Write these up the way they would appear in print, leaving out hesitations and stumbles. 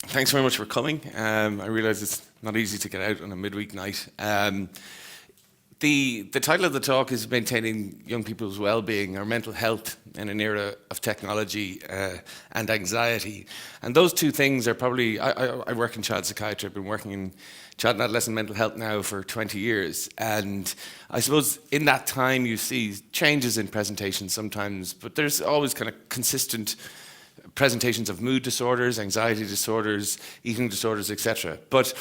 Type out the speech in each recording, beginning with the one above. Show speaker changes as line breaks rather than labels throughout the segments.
Thanks very much for coming. I realise it's not easy to get out on a midweek night. The title of the talk is Maintaining Young People's Wellbeing or Mental Health in an Era of Technology and Anxiety. And those two things are probably, I work in child psychiatry. I've been working in child and adolescent mental health now for 20 years. And I suppose in that time you see changes in presentations sometimes, but there's always kind of consistent presentations of mood disorders, anxiety disorders, eating disorders, etc. But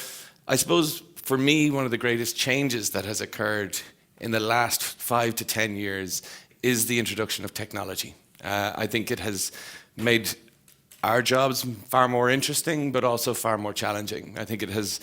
I suppose for me, one of the greatest changes that has occurred in the last 5 to 10 years is the introduction of technology. I think it has made our jobs far more interesting, but also far more challenging. I think it has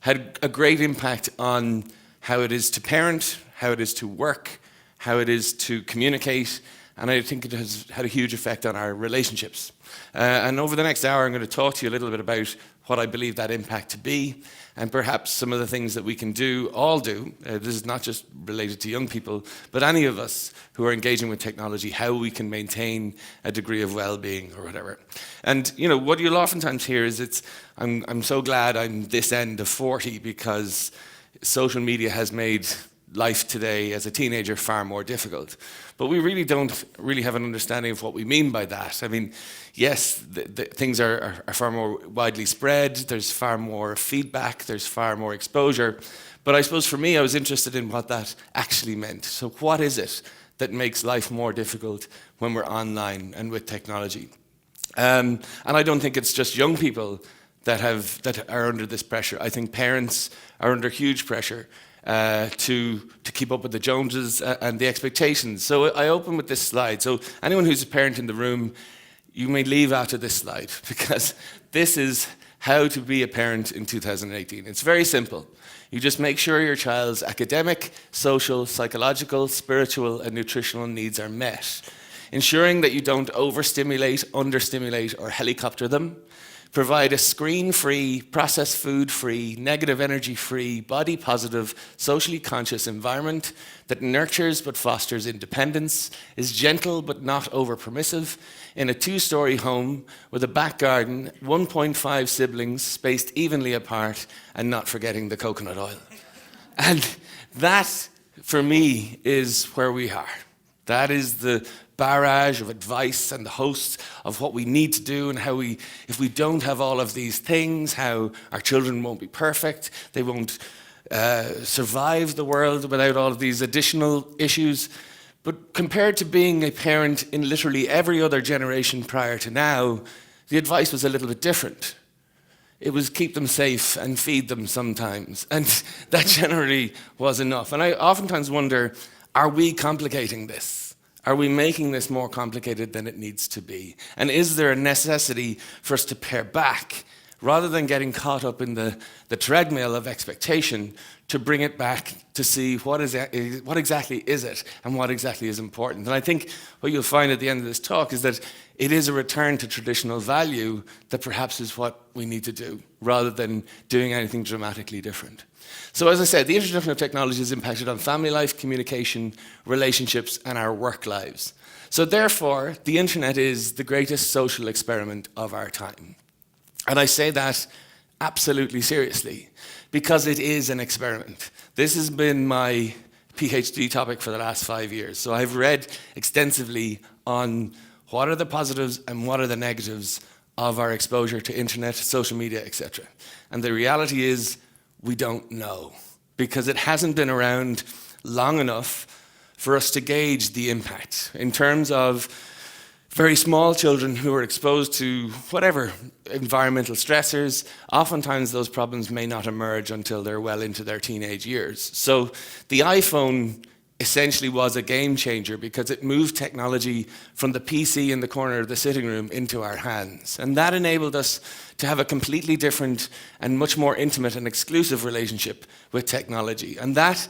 had a great impact on how it is to parent, how it is to work, how it is to communicate, and I think it has had a huge effect on our relationships. And over the next hour, I'm going to talk to you a little bit about what I believe that impact to be, and perhaps some of the things that we can all do. This is not just related to young people, but any of us who are engaging with technology, how we can maintain a degree of well-being or whatever. And you know, what you'll oftentimes hear is I'm so glad I'm this end of 40 because social media has made life today as a teenager far more difficult. But we really don't have an understanding of what we mean by that. I mean, yes, things are far more widely spread, there's far more feedback, there's far more exposure. But I suppose for me, I was interested in what that actually meant. So what is it that makes life more difficult when we're online and with technology? And I don't think it's just young people that are under this pressure. I think parents are under huge pressure to keep up with the Joneses and the expectations. So I open with this slide. So anyone who's a parent in the room, you may leave after this slide because this is how to be a parent in 2018. It's very simple. You just make sure your child's academic, social, psychological, spiritual, and nutritional needs are met. Ensuring that you don't overstimulate, understimulate, or helicopter them. Provide a screen-free, processed food-free, negative energy-free, body-positive, socially conscious environment that nurtures but fosters independence, is gentle but not over-permissive, in a 2-story home with a back garden, 1.5 siblings spaced evenly apart, and not forgetting the coconut oil. And that, for me, is where we are. That is the barrage of advice and the host of what we need to do and how if we don't have all of these things, how our children won't be perfect, they won't survive the world without all of these additional issues. But compared to being a parent in literally every other generation prior to now, the advice was a little bit different. It was keep them safe and feed them sometimes. And that generally was enough. And I oftentimes wonder, are we complicating this? Are we making this more complicated than it needs to be? And is there a necessity for us to pare back, rather than getting caught up in the treadmill of expectation, to bring it back to see what exactly is it and what exactly is important? And I think what you'll find at the end of this talk is that it is a return to traditional value that perhaps is what we need to do, rather than doing anything dramatically different. So as I said, the introduction of technology has impacted on family life, communication, relationships, and our work lives. So therefore, the internet is the greatest social experiment of our time. And I say that absolutely seriously, because it is an experiment. This has been my PhD topic for the last 5 years. So I've read extensively on what are the positives and what are the negatives of our exposure to internet, social media, etc. And the reality is, we don't know, because it hasn't been around long enough for us to gauge the impact in terms of very small children who are exposed to whatever environmental stressors. Oftentimes those problems may not emerge until they're well into their teenage years. So the iPhone essentially was a game changer because it moved technology from the PC in the corner of the sitting room into our hands. And that enabled us to have a completely different and much more intimate and exclusive relationship with technology. And that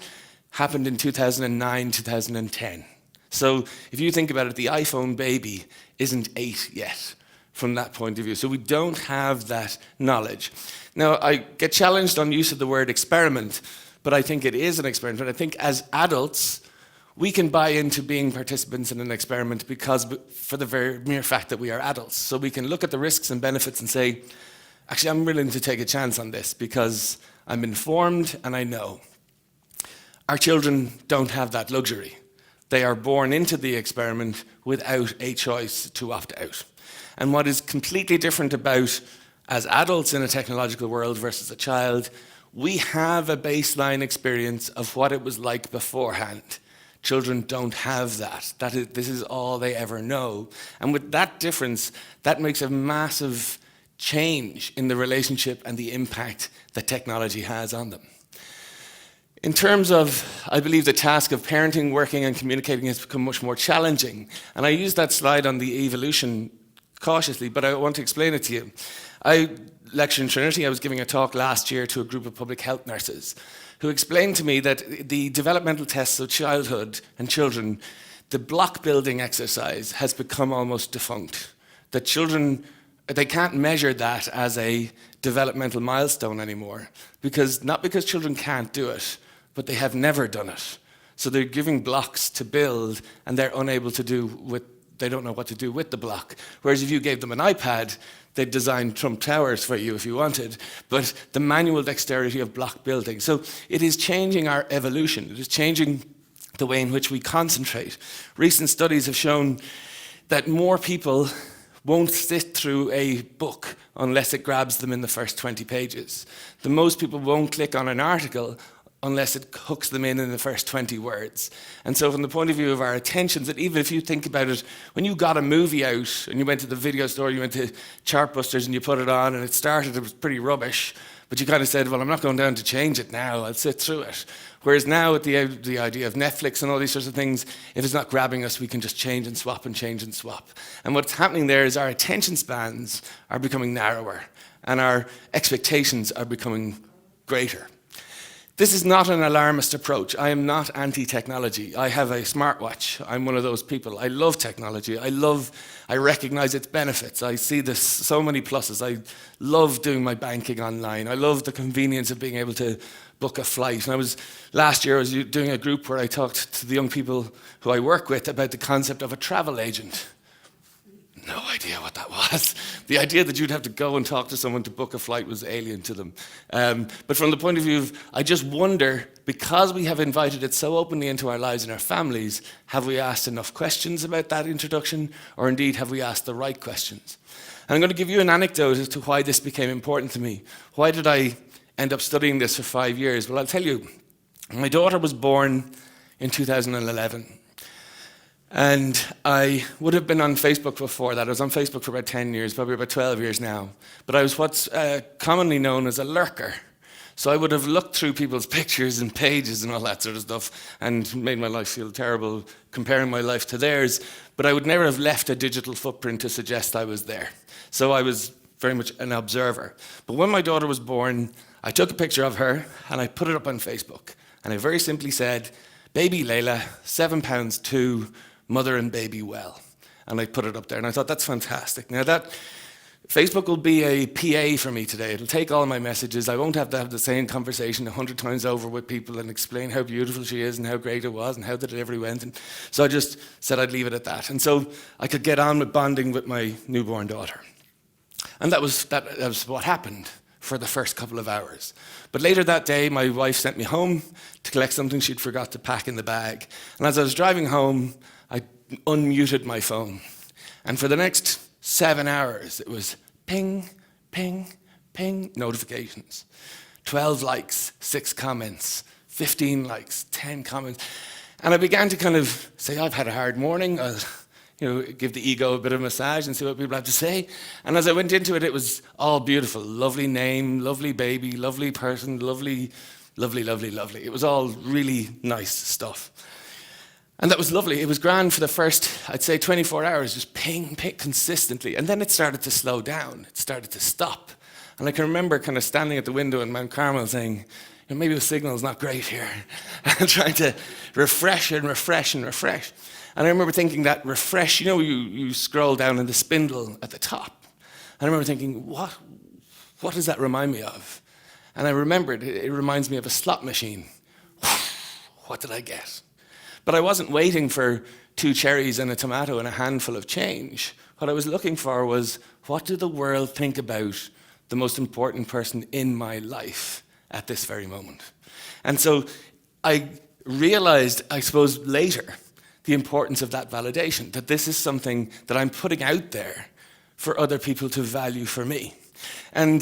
happened in 2009, 2010. So if you think about it, the iPhone baby isn't 8 yet from that point of view. So we don't have that knowledge. Now, I get challenged on use of the word experiment, but I think it is an experiment. I think as adults, we can buy into being participants in an experiment for the very mere fact that we are adults. So we can look at the risks and benefits and say, Actually, I'm willing to take a chance on this because I'm informed and I know. Our children don't have that luxury. They are born into the experiment without a choice to opt out. And what is completely different about as adults in a technological world versus a child, we have a baseline experience of what it was like beforehand. Children don't have that. This is all they ever know. And with that difference, that makes a massive change in the relationship and the impact that technology has on them. In terms of, I believe, the task of parenting, working and communicating has become much more challenging. And I use that slide on the evolution cautiously, but I want to explain it to you. I lecture in Trinity. I was giving a talk last year to a group of public health nurses who explained to me that the developmental tests of childhood and children, the block building exercise has become almost defunct. That children, they can't measure that as a developmental milestone anymore, not because children can't do it, but they have never done it. So they're giving blocks to build and they're unable to they don't know what to do with the block. Whereas if you gave them an iPad, they'd design Trump Towers for you if you wanted, but the manual dexterity of block building. So it is changing our evolution. It is changing the way in which we concentrate. Recent studies have shown that more people won't sit through a book unless it grabs them in the first 20 pages. The most people won't click on an article unless it hooks them in the first 20 words. And so from the point of view of our attentions, that even if you think about it, when you got a movie out and you went to the video store, you went to Chartbusters and you put it on and it was pretty rubbish, but you kind of said, well, I'm not going down to change it now, I'll sit through it. Whereas now with the idea of Netflix and all these sorts of things, if it's not grabbing us, we can just change and swap and change and swap. And what's happening there is our attention spans are becoming narrower and our expectations are becoming greater. This is not an alarmist approach. I am not anti-technology. I have a smartwatch. I'm one of those people. I love technology. I recognize its benefits. I see so many pluses. I love doing my banking online. I love the convenience of being able to book a flight. And last year I was doing a group where I talked to the young people who I work with about the concept of a travel agent. No idea what that was. The idea that you'd have to go and talk to someone to book a flight was alien to them. But from the point of view of, I just wonder, because we have invited it so openly into our lives and our families, have we asked enough questions about that introduction, or indeed have we asked the right questions? And I'm going to give you an anecdote as to why this became important to me. Why did I end up studying this for 5 years? Well, I'll tell you. My daughter was born in 2011. And I would have been on Facebook before that. I was on Facebook for about 10 years, probably about 12 years now. But I was what's commonly known as a lurker. So I would have looked through people's pictures and pages and all that sort of stuff and made my life feel terrible comparing my life to theirs. But I would never have left a digital footprint to suggest I was there. So I was very much an observer. But when my daughter was born, I took a picture of her and I put it up on Facebook. And I very simply said, "Baby Layla, 7 pounds 2, mother and baby well." And I put it up there and I thought, that's fantastic. Now that Facebook will be a PA for me today. It'll take all my messages. I won't have to have the same conversation 100 times over with people and explain how beautiful she is and how great it was and how the delivery went. And so I just said I'd leave it at that. And so I could get on with bonding with my newborn daughter. And that was what happened for the first couple of hours. But later that day, my wife sent me home to collect something she'd forgot to pack in the bag. And as I was driving home, I unmuted my phone. And for the next 7 hours, it was ping, ping, ping, notifications. 12 likes, 6 comments, 15 likes, 10 comments. And I began to kind of say, I've had a hard morning. I'll give the ego a bit of a massage and see what people have to say. And as I went into it, it was all beautiful. Lovely name, lovely baby, lovely person, lovely, lovely, lovely, lovely. It was all really nice stuff. And that was lovely. It was grand for the first, I'd say, 24 hours, just ping, ping, consistently. And then it started to slow down. It started to stop. And I can remember kind of standing at the window in Mount Carmel saying, maybe the signal's not great here. And trying to refresh and refresh and refresh. And I remember thinking that refresh, you scroll down in the spindle at the top. And I remember thinking, what does that remind me of? And I remembered, it reminds me of a slot machine. What did I get? But I wasn't waiting for 2 cherries and a tomato and a handful of change. What I was looking for was, what did the world think about the most important person in my life at this very moment. And so I realized, I suppose, later, the importance of that validation, that this is something that I'm putting out there for other people to value for me. And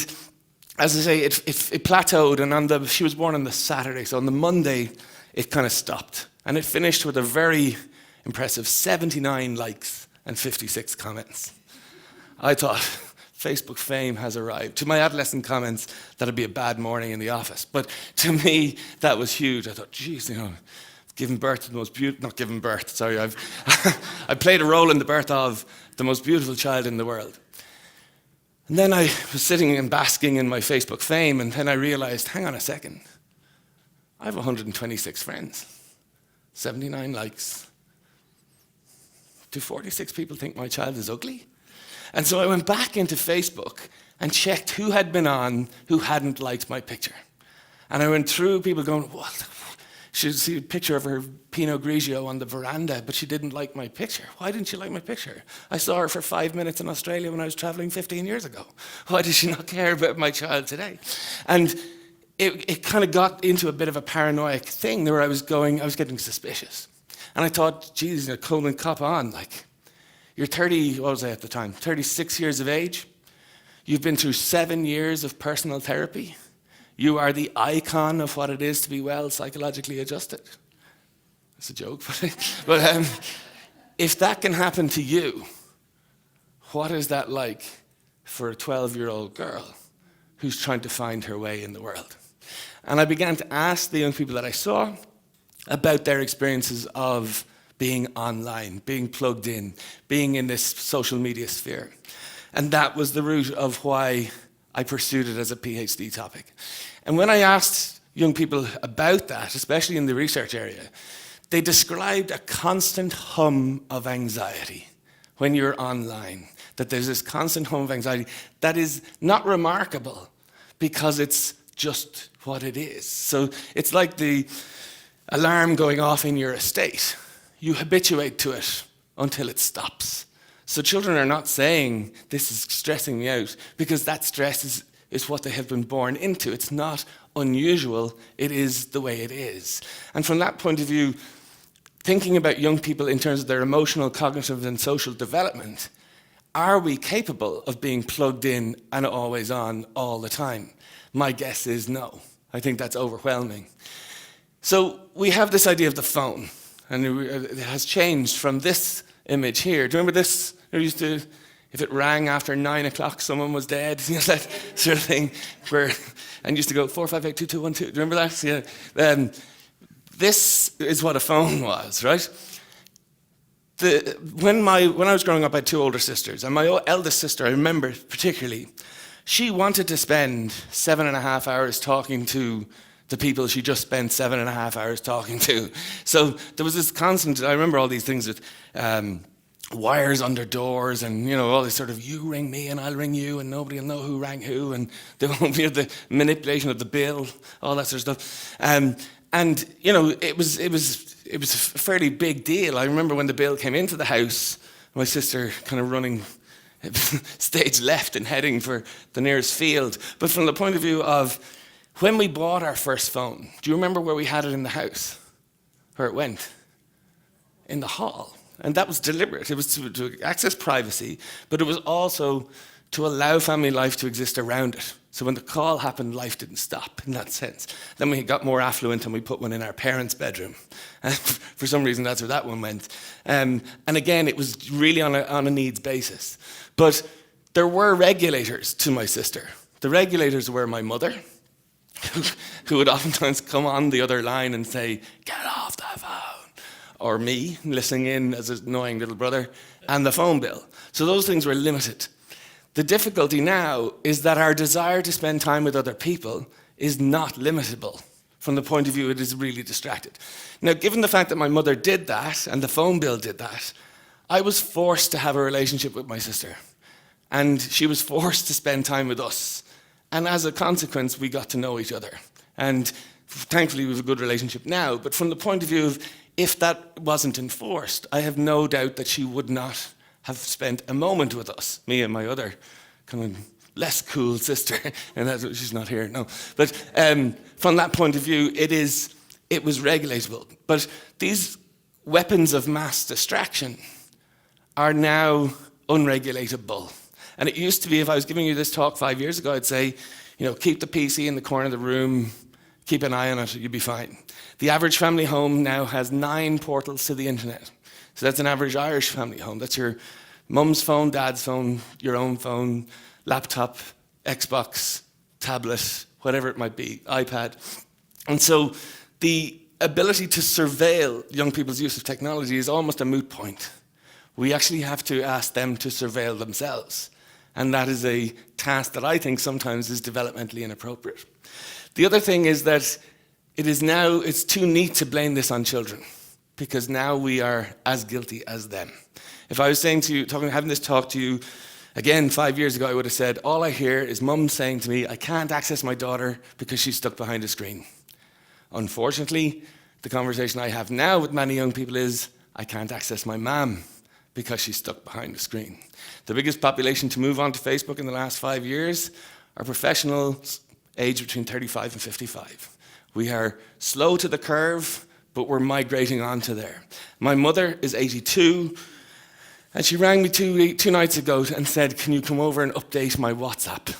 as I say, it plateaued, and she was born on the Saturday, so on the Monday, it kind of stopped. And it finished with a very impressive 79 likes and 56 comments. I thought, Facebook fame has arrived. To my adolescent comments, that'd be a bad morning in the office. But to me, that was huge. I thought, geez, giving birth to the most beautiful, not giving birth, sorry, I played a role in the birth of the most beautiful child in the world. And then I was sitting and basking in my Facebook fame, and then I realized, hang on a second, I have 126 friends, 79 likes. Do 46 people think my child is ugly? And so I went back into Facebook and checked who had been on who hadn't liked my picture. And I went through people going, what? She see a picture of her Pinot Grigio on the veranda, but she didn't like my picture. Why didn't she like my picture? I saw her for 5 minutes in Australia when I was traveling 15 years ago. Why does she not care about my child today? And it kind of got into a bit of a paranoid thing where I was getting suspicious. And I thought, geez, Colman, cop on. Like, you're 30, what was I at the time? 36 years of age. You've been through 7 years of personal therapy. You are the icon of what it is to be well psychologically adjusted. That's a joke, but if that can happen to you, what is that like for a 12-year-old girl who's trying to find her way in the world? And I began to ask the young people that I saw about their experiences of being online, being plugged in, being in this social media sphere. And that was the root of why I pursued it as a PhD topic. And when I asked young people about that, especially in the research area, they described a constant hum of anxiety when you're online, that there's this constant hum of anxiety that is not remarkable because it's just what it is. So it's like the alarm going off in your estate. You habituate to it until it stops. So children are not saying, this is stressing me out, because that stress is what they have been born into. It's not unusual, it is the way it is. And from that point of view, thinking about young people in terms of their emotional, cognitive, and social development, are we capable of being plugged in and always on all the time? My guess is no. I think that's overwhelming. So we have this idea of the phone, and it has changed from this image here. Do you remember this? It used to, if it rang after 9 o'clock, someone was dead. You know, that sort of thing. And used to go 4, 5, 8, 2, 2, 1, 2. Do you remember that? Yeah. This is what a phone was, right? When I was growing up, I had 2 older sisters, and my eldest sister, I remember particularly, she wanted to spend 7.5 hours talking to the people she just spent 7.5 hours talking to. So there was this constant, I remember all these things with wires under doors and, all this sort of, you ring me and I'll ring you and nobody will know who rang who, and there won't be the manipulation of the bill, all that sort of stuff. And it was a fairly big deal. I remember when the bill came into the house, my sister kind of running stage left and heading for the nearest field. But from the point of view of when we bought our first phone, do you remember where we had it in the house? Where it went? In the hall. And that was deliberate. It was to access privacy, but it was also to allow family life to exist around it. So when the call happened, life didn't stop in that sense. Then we got more affluent and we put one in our parents' bedroom. For some reason, that's where that one went. And again, it was really on a needs basis. But there were regulators to my sister. The regulators were my mother, who would oftentimes come on the other line and say, get off the phone. Or me, listening in as an annoying little brother, and the phone bill. So those things were limited. The difficulty now is that our desire to spend time with other people is not limitable. From the point of view, it is really distracted. Now, given the fact that my mother did that, and the phone bill did that, I was forced to have a relationship with my sister. And she was forced to spend time with us. And as a consequence, we got to know each other. And thankfully, we have a good relationship now. But from the point of view of, if that wasn't enforced, I have no doubt that she would not have spent a moment with us, me and my other kind of less cool sister, and she's not here, no. But from that point of view, it was regulatable. But these weapons of mass distraction are now unregulatable. And it used to be, if I was giving you this talk 5 years ago, I'd say, keep the PC in the corner of the room, keep an eye on it, you'll be fine. The average family home now has 9 portals to the internet. So that's an average Irish family home. That's your mum's phone, dad's phone, your own phone, laptop, Xbox, tablet, whatever it might be, iPad. And so the ability to surveil young people's use of technology is almost a moot point. We actually have to ask them to surveil themselves. And that is a task that I think sometimes is developmentally inappropriate. The other thing is that it's too neat to blame this on children, because now we are as guilty as them. If I was saying to you, having this talk to you again 5 years ago, I would have said, all I hear is mum saying to me, I can't access my daughter because she's stuck behind a screen. Unfortunately, the conversation I have now with many young people is, I can't access my mum because she's stuck behind a screen. The biggest population to move on to Facebook in the last 5 years are professionals aged between 35 and 55. We are slow to the curve, but we're migrating onto there. My mother is 82, and she rang me two nights ago and said, can you come over and update my WhatsApp?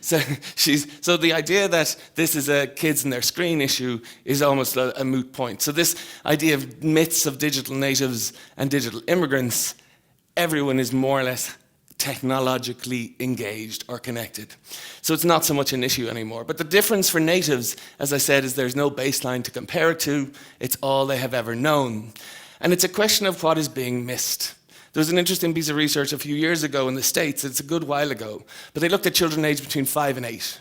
So the idea that this is a kids and their screen issue is almost a moot point. So this idea of myths of digital natives and digital immigrants, everyone is more or less technologically engaged or connected. So it's not so much an issue anymore. But the difference for natives, as I said, is there's no baseline to compare it to. It's all they have ever known. And it's a question of what is being missed. There was an interesting piece of research a few years ago in the States, it's a good while ago, but they looked at children aged between 5 and 8.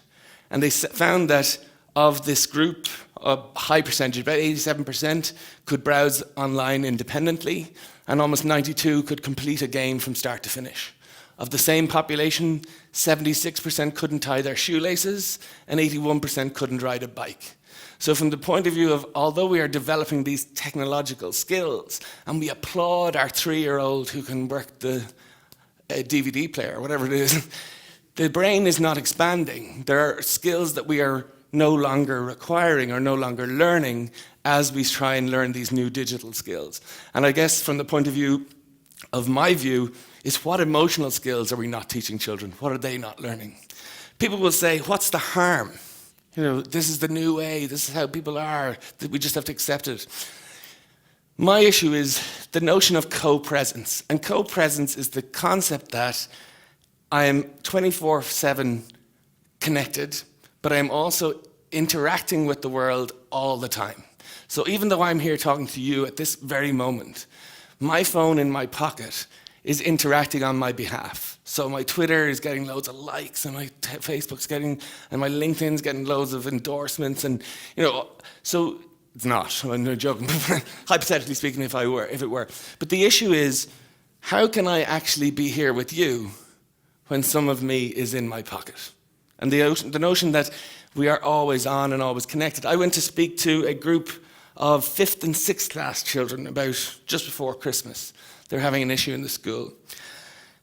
And they found that of this group, a high percentage, about 87%, could browse online independently, and almost 92% could complete a game from start to finish. Of the same population, 76% couldn't tie their shoelaces, and 81% couldn't ride a bike. So from the point of view of, although we are developing these technological skills, and we applaud our 3-year-old who can work the DVD player, or whatever it is, the brain is not expanding. There are skills that we are no longer requiring or no longer learning as we try and learn these new digital skills. And I guess from the point of view of my view, is what emotional skills are we not teaching children? What are they not learning? People will say, what's the harm? This is the new way, this is how people are, that we just have to accept it. My issue is the notion of co-presence. And co-presence is the concept that I am 24/7 connected, but I'm also interacting with the world all the time. So even though I'm here talking to you at this very moment, my phone in my pocket is interacting on my behalf. So my Twitter is getting loads of likes, and my Facebook's getting, and my LinkedIn's getting loads of endorsements, and so it's not. I'm not joking. Hypothetically speaking, if it were. But the issue is, how can I actually be here with you when some of me is in my pocket? And the notion that we are always on and always connected. I went to speak to a group of 5th and 6th class children about just before Christmas. They're having an issue in the school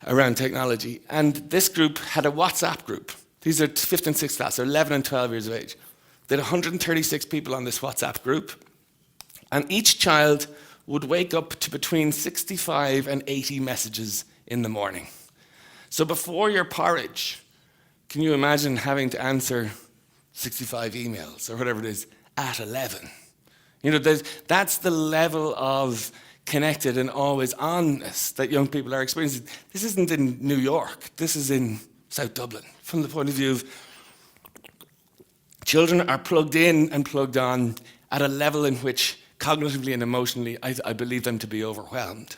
around technology. And this group had a WhatsApp group. These are 5th and 6th class, they're 11 and 12 years of age. They had 136 people on this WhatsApp group. And each child would wake up to between 65 and 80 messages in the morning. So before your porridge, can you imagine having to answer 65 emails or whatever it is at 11? That's the level of connected and always onness that young people are experiencing. This isn't in New York, this is in South Dublin. From the point of view of children are plugged in and plugged on at a level in which cognitively and emotionally I believe them to be overwhelmed.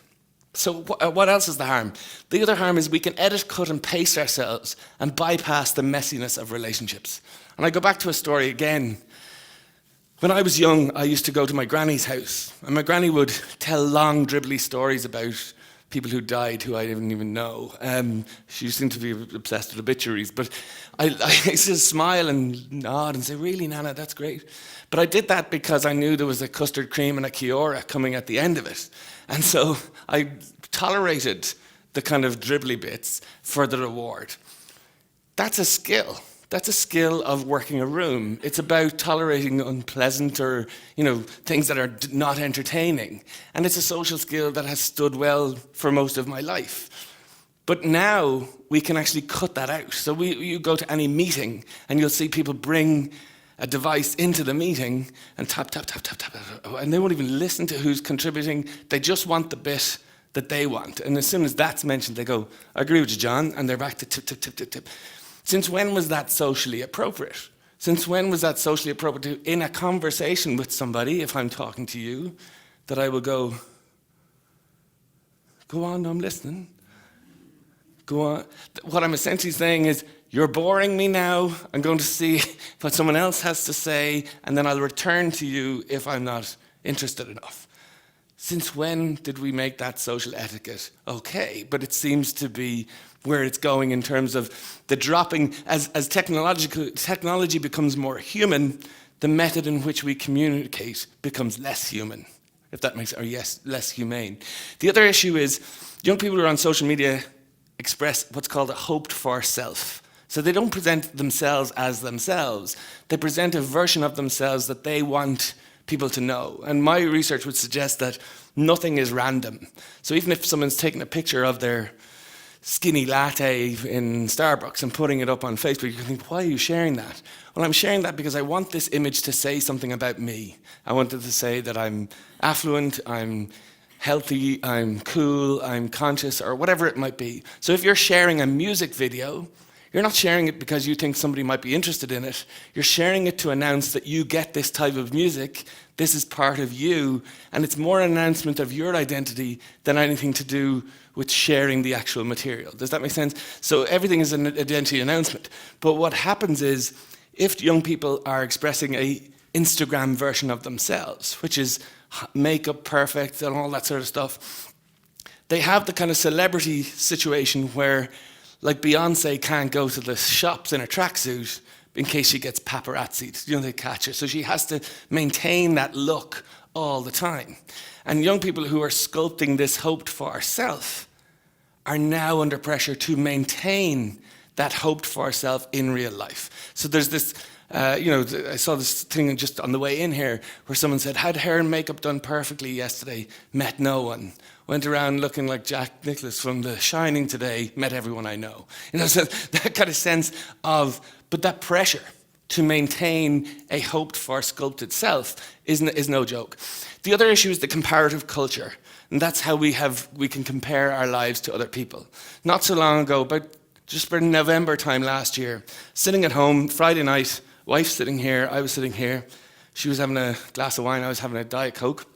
So what else is the harm? The other harm is we can edit, cut and paste ourselves and bypass the messiness of relationships. And I go back to a story again. When I was young, I used to go to my granny's house, and my granny would tell long, dribbly stories about people who died who I didn't even know. She seemed to be obsessed with obituaries, but I used to smile and nod and say, really, Nana, that's great. But I did that because I knew there was a custard cream and a Kiora coming at the end of it. And so I tolerated the kind of dribbly bits for the reward. That's a skill. That's a skill of working a room. It's about tolerating unpleasant or, things that are not entertaining. And it's a social skill that has stood well for most of my life. But now we can actually cut that out. So you go to any meeting and you'll see people bring a device into the meeting and tap, tap, tap, tap, tap, tap, and they won't even listen to who's contributing. They just want the bit that they want. And as soon as that's mentioned, they go, I agree with you, John, and they're back to tip, tip, tip, tip, tip. Since when was that socially appropriate? Since when was that socially appropriate in a conversation with somebody, if I'm talking to you, that I will go on, I'm listening. Go on. What I'm essentially saying is, you're boring me now. I'm going to see what someone else has to say, and then I'll return to you if I'm not interested enough. Since when did we make that social etiquette okay? But it seems to be where it's going in terms of the dropping. As technology becomes more human, the method in which we communicate becomes less human, if that makes sense, or yes, less humane. The other issue is young people who are on social media express what's called a hoped-for self. So they don't present themselves as themselves. They present a version of themselves that they want people to know. And my research would suggest that nothing is random. So even if someone's taking a picture of their skinny latte in Starbucks and putting it up on Facebook, you can think, why are you sharing that? Well, I'm sharing that because I want this image to say something about me. I want it to say that I'm affluent, I'm healthy, I'm cool, I'm conscious, or whatever it might be. So if you're sharing a music video, you're not sharing it because you think somebody might be interested in it. You're sharing it to announce that you get this type of music, this is part of you, and it's more an announcement of your identity than anything to do with sharing the actual material. Does that make sense? So everything is an identity announcement. But what happens is, if young people are expressing a Instagram version of themselves, which is makeup perfect and all that sort of stuff, they have the kind of celebrity situation where, like, Beyonce can't go to the shops in a tracksuit in case she gets paparazzied. They catch her. So she has to maintain that look all the time. And young people who are sculpting this hoped-for self are now under pressure to maintain that hoped-for self in real life. So there's this, I saw this thing just on the way in here where someone said, had hair and makeup done perfectly yesterday, met no one. Went around looking like Jack Nicklaus from The Shining today, met everyone I know. So that kind of sense of, but that pressure to maintain a hoped-for sculpted self is no joke. The other issue is the comparative culture, and that's how we can compare our lives to other people. Not so long ago, but just for November time last year, sitting at home, Friday night, wife sitting here, I was sitting here, she was having a glass of wine, I was having a Diet Coke,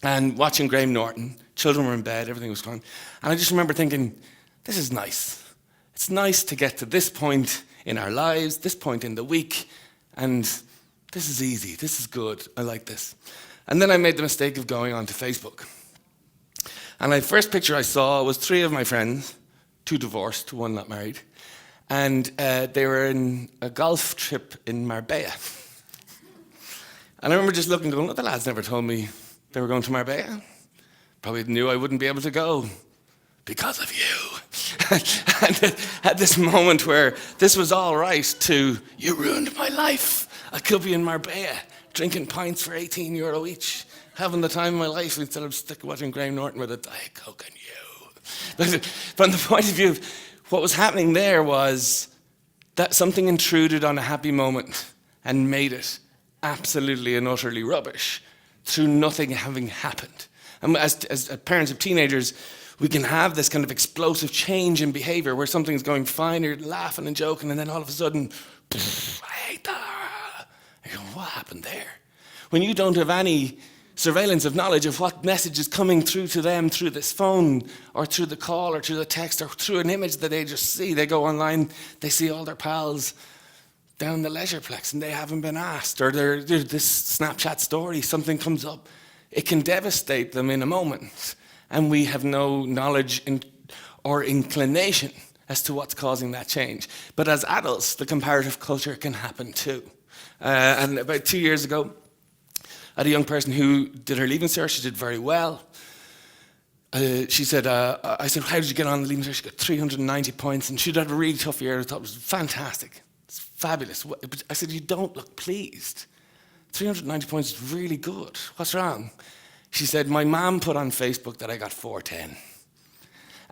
and watching Graham Norton. Children were in bed, everything was gone. And I just remember thinking, this is nice. It's nice to get to this point in our lives, this point in the week, and this is easy, this is good, I like this. And then I made the mistake of going onto Facebook. And the first picture I saw was 3 of my friends, 2 divorced, 1 not married, and they were in a golf trip in Marbella. And I remember just looking and going, oh, the lads never told me they were going to Marbella. Probably knew I wouldn't be able to go because of you. And at this moment where this was all right to, you ruined my life. I could be in Marbella, drinking pints for €18 each, having the time of my life instead of watching Graham Norton with a Diet Coke and you. But from the point of view of what was happening there was that something intruded on a happy moment and made it absolutely and utterly rubbish through nothing having happened. And as parents of teenagers, we can have this kind of explosive change in behavior where something's going fine, you're laughing and joking, and then all of a sudden, I hate that. You go, what happened there? When you don't have any surveillance of knowledge of what message is coming through to them through this phone or through the call or through the text or through an image that they just see. They go online, they see all their pals down the Leisureplex and they haven't been asked, or they're this Snapchat story, something comes up. It can devastate them in a moment, and we have no knowledge or inclination as to what's causing that change. But as adults, the comparative culture can happen too. And about 2 years ago, I had a young person who did her leaving cert. She did very well. she said, I said, how did you get on the Leaving Cert? She got 390 points, and she'd had a really tough year. I thought it was fantastic. It's fabulous. But I said, you don't look pleased. 390 points is really good. What's wrong? She said, my mum put on Facebook that I got 410.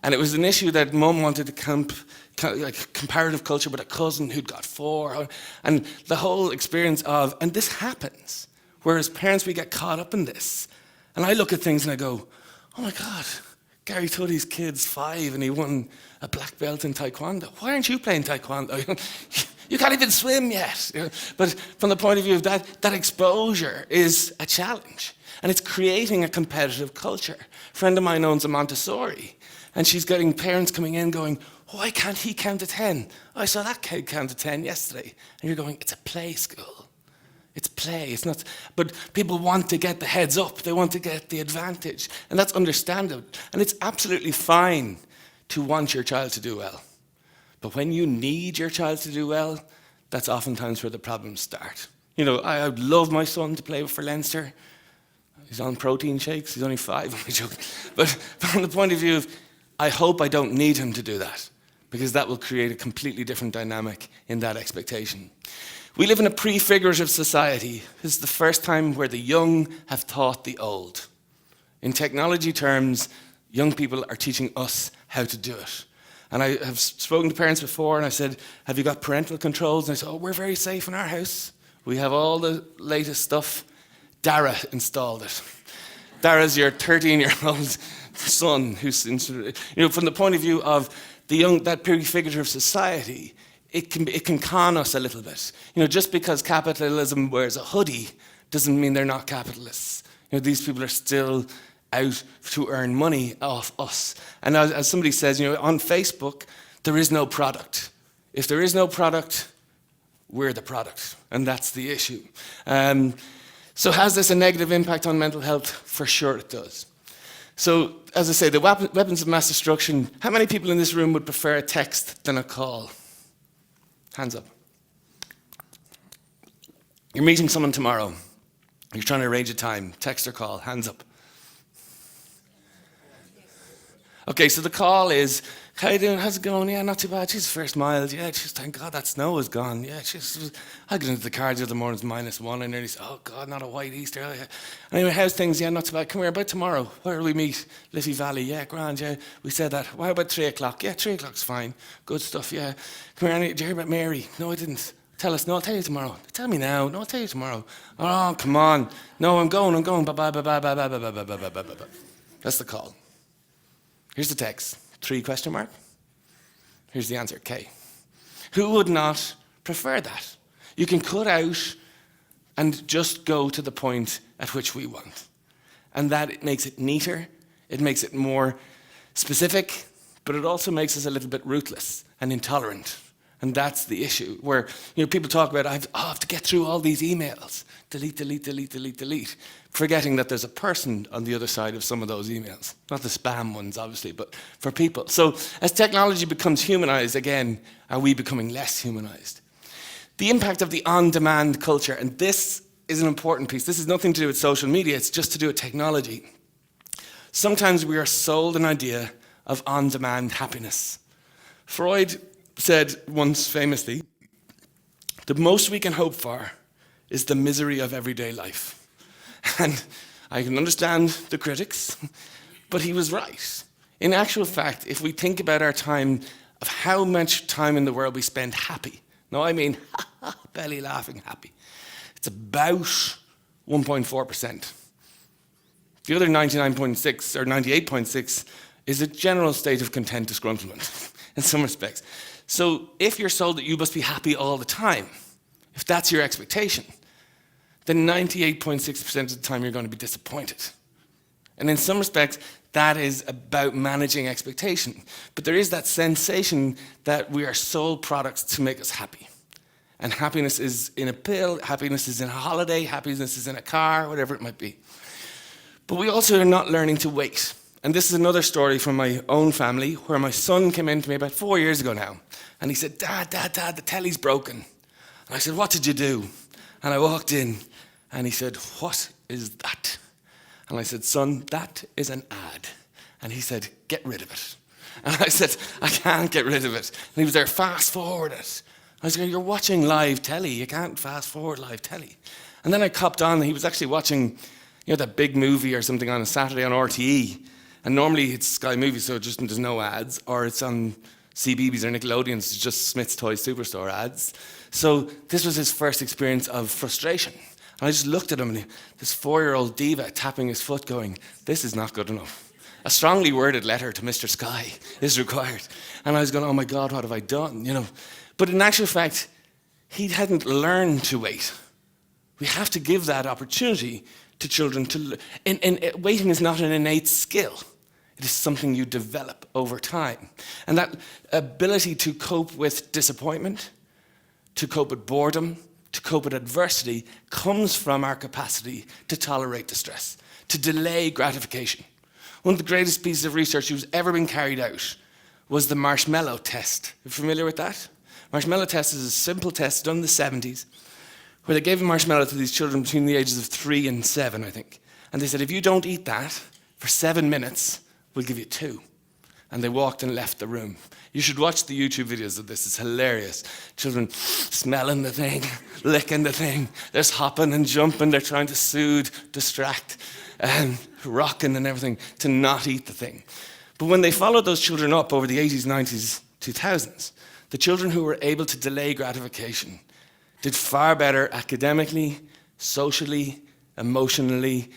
And it was an issue that mum wanted to comparative culture with a cousin who'd got 4. And the whole experience of, and this happens, whereas parents, we get caught up in this. And I look at things and I go, oh my God, Gary Tuddy's kid's 5 and he won a black belt in Taekwondo. Why aren't you playing Taekwondo? You can't even swim yet. But from the point of view of that exposure is a challenge. And it's creating a competitive culture. A friend of mine owns a Montessori, and she's getting parents coming in going, why can't he count to 10? I saw that kid count to 10 yesterday. And you're going, it's a play school. It's play, it's not, but people want to get the heads up, they want to get the advantage, and that's understandable. And it's absolutely fine to want your child to do well. But when you need your child to do well, that's oftentimes where the problems start. You know, I would love my son to play for Leinster. He's on protein shakes, he's only 5, I'm joking. But from the point of view of, I hope I don't need him to do that, because that will create a completely different dynamic in that expectation. We live in a prefigurative society. This is the first time where the young have taught the old. In technology terms, young people are teaching us how to do it. And I have spoken to parents before, and I said, have you got parental controls? And I said, oh, we're very safe in our house. We have all the latest stuff. Dara installed it. Dara's your 13-year-old son who's, from the point of view of the young, that prefigurative society, it can con us a little bit. Just because capitalism wears a hoodie doesn't mean they're not capitalists. These people are still out to earn money off us. And as somebody says, on Facebook, there is no product. If there is no product, we're the product, and that's the issue. So has this a negative impact on mental health? For sure it does. So, as I say, the weapons of mass destruction, how many people in this room would prefer a text than a call? Hands up. You're meeting someone tomorrow. You're trying to arrange a time. Text or call. Hands up. Okay, so the call is, how you doing? How's it going? Yeah, not too bad. She's first miles. Yeah, just thank God that snow is gone. Yeah, I got into the car the other morning, it's -1. I nearly said, oh God, not a white Easter. Oh, yeah. Anyway, how's things? Yeah, not too bad. Come here, about tomorrow. Where will we meet? Liffey Valley. Yeah, grand. Yeah, we said that. Why about 3 o'clock? Yeah, 3 o'clock's fine. Good stuff. Yeah. Come here. Did you hear about Mary? No, I didn't. Tell us. No, I'll tell you tomorrow. Tell me now. No, I'll tell you tomorrow. Oh, come on. No, I'm going. Bye bye bye bye bye bye bye bye bye bye bye bye. That's the call. Here's the text. 3 question mark. Here's the answer, K. Who would not prefer that? You can cut out and just go to the point at which we want. And that makes it neater, it makes it more specific, but it also makes us a little bit ruthless and intolerant. And that's the issue, where people talk about, I have to get through all these emails. Delete, delete, delete, delete, delete. Forgetting that there's a person on the other side of some of those emails. Not the spam ones, obviously, but for people. So as technology becomes humanized, again, are we becoming less humanized? The impact of the on-demand culture, and this is an important piece. This has nothing to do with social media, it's just to do with technology. Sometimes we are sold an idea of on-demand happiness. Freud said once famously, the most we can hope for is the misery of everyday life. And I can understand the critics, but he was right. In actual fact, if we think about our time, of how much time in the world we spend happy, no, I mean belly laughing happy, it's about 1.4%. The other 99.6 or 98.6 is a general state of content disgruntlement in some respects. So if you're sold that you must be happy all the time, if that's your expectation, then 98.6% of the time you're going to be disappointed. And in some respects, that is about managing expectation. But there is that sensation that we are sold products to make us happy. And happiness is in a pill, happiness is in a holiday, happiness is in a car, whatever it might be. But we also are not learning to wait. And this is another story from my own family, where my son came in to me about 4 years ago now. And he said, Dad, the telly's broken. And I said, what did you do? And I walked in, and he said, what is that? And I said, son, that is an ad. And he said, get rid of it. And I said, I can't get rid of it. And he was there, fast forward it. I was going, you're watching live telly. You can't fast forward live telly. And then I copped on, and he was actually watching, that big movie or something on a Saturday on RTE. And normally it's Sky Movies, so there's no ads, or it's on CBeebies or Nickelodeon's, it's just Smith's Toy Superstore ads. So this was his first experience of frustration. And I just looked at him, and this 4-year-old diva tapping his foot going, this is not good enough. A strongly worded letter to Mr. Sky is required. And I was going, oh my God, what have I done? But in actual fact, he hadn't learned to wait. We have to give that opportunity to children. Waiting is not an innate skill. It is something you develop over time. And that ability to cope with disappointment, to cope with boredom, to cope with adversity comes from our capacity to tolerate distress, to delay gratification. One of the greatest pieces of research who's ever been carried out was the marshmallow test. You familiar with that? Marshmallow test is a simple test done in the 70s where they gave a marshmallow to these children between the ages of 3 and 7, I think. And they said, if you don't eat that for 7 minutes, we'll give you 2. And they walked and left the room. You should watch the YouTube videos of this. It's hilarious. Children smelling the thing, licking the thing. There's hopping and jumping. They're trying to soothe, distract, and rocking and everything to not eat the thing. But when they followed those children up over the 80s, 90s, 2000s, the children who were able to delay gratification did far better academically, socially, emotionally,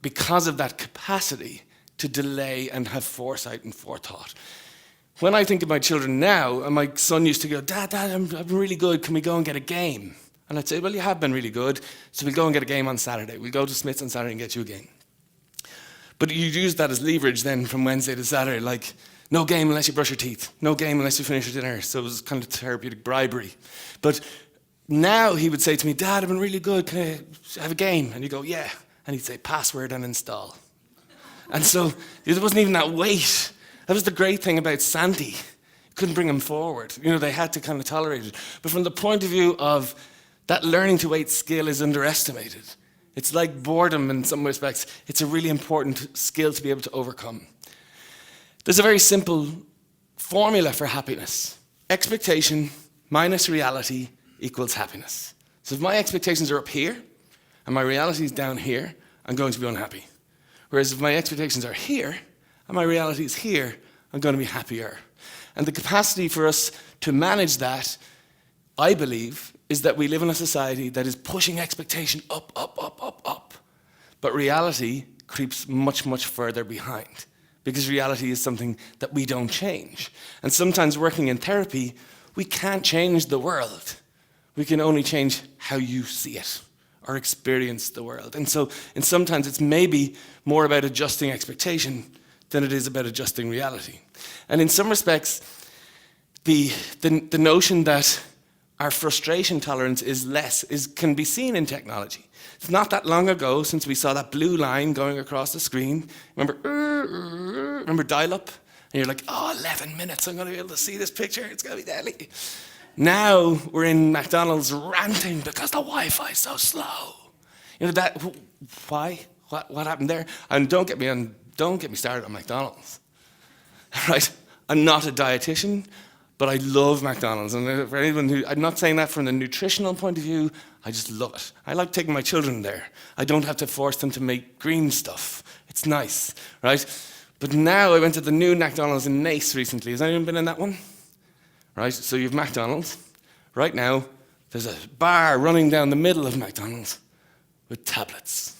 because of that capacity to delay and have foresight and forethought. When I think of my children now, and my son used to go, Dad, I'm really good, can we go and get a game? And I'd say, well, you have been really good, so we'll go and get a game on Saturday. We'll go to Smith's on Saturday and get you a game. But you use that as leverage then from Wednesday to Saturday, like, no game unless you brush your teeth, no game unless you finish your dinner. So it was kind of therapeutic bribery. But now he would say to me, Dad, I've been really good, can I have a game? And you go, yeah. And he'd say, password and install. And so there wasn't even that wait. That was the great thing about Santi. Couldn't bring him forward. They had to kind of tolerate it. But from the point of view of that learning to wait skill is underestimated. It's like boredom in some respects. It's a really important skill to be able to overcome. There's a very simple formula for happiness. Expectation minus reality equals happiness. So if my expectations are up here and my reality is down here, I'm going to be unhappy. Whereas if my expectations are here and my reality is here, I'm going to be happier. And the capacity for us to manage that, I believe, is that we live in a society that is pushing expectation up, up, up, up, up. But reality creeps much, much further behind, because reality is something that we don't change. And sometimes working in therapy, we can't change the world. We can only change how you see it or experience the world. And sometimes it's maybe more about adjusting expectation than it is about adjusting reality. And in some respects, the notion that our frustration tolerance is less can be seen in technology. It's not that long ago since we saw that blue line going across the screen. Remember dial-up? And you're like, 11 minutes, I'm going to be able to see this picture. It's going to be deadly. Now we're in McDonald's ranting because the Wi-Fi is so slow. Why? What happened there? And don't get me started on McDonald's. Right? I'm not a dietitian, but I love McDonald's. And for anyone I'm not saying that from the nutritional point of view, I just love it. I like taking my children there. I don't have to force them to make green stuff. It's nice, right? But now I went to the new McDonald's in Nace recently. Has anyone been in that one? Right, so you have McDonald's. Right now, there's a bar running down the middle of McDonald's with tablets.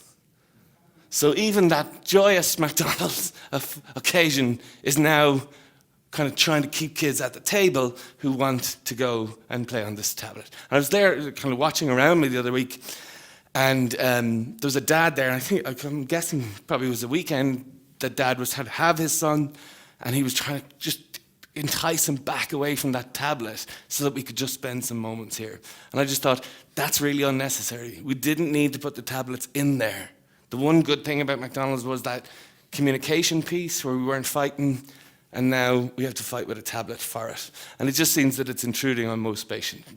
So even that joyous McDonald's occasion is now kind of trying to keep kids at the table who want to go and play on this tablet. And I was there kind of watching around me the other week, and there was a dad there, and I'm guessing probably it was a weekend that dad was had to have his son, and he was trying to just entice him back away from that tablet so that we could just spend some moments here. And I just thought, that's really unnecessary. We didn't need to put the tablets in there. The one good thing about McDonald's was that communication piece where we weren't fighting, and now we have to fight with a tablet for it. And it just seems that it's intruding on most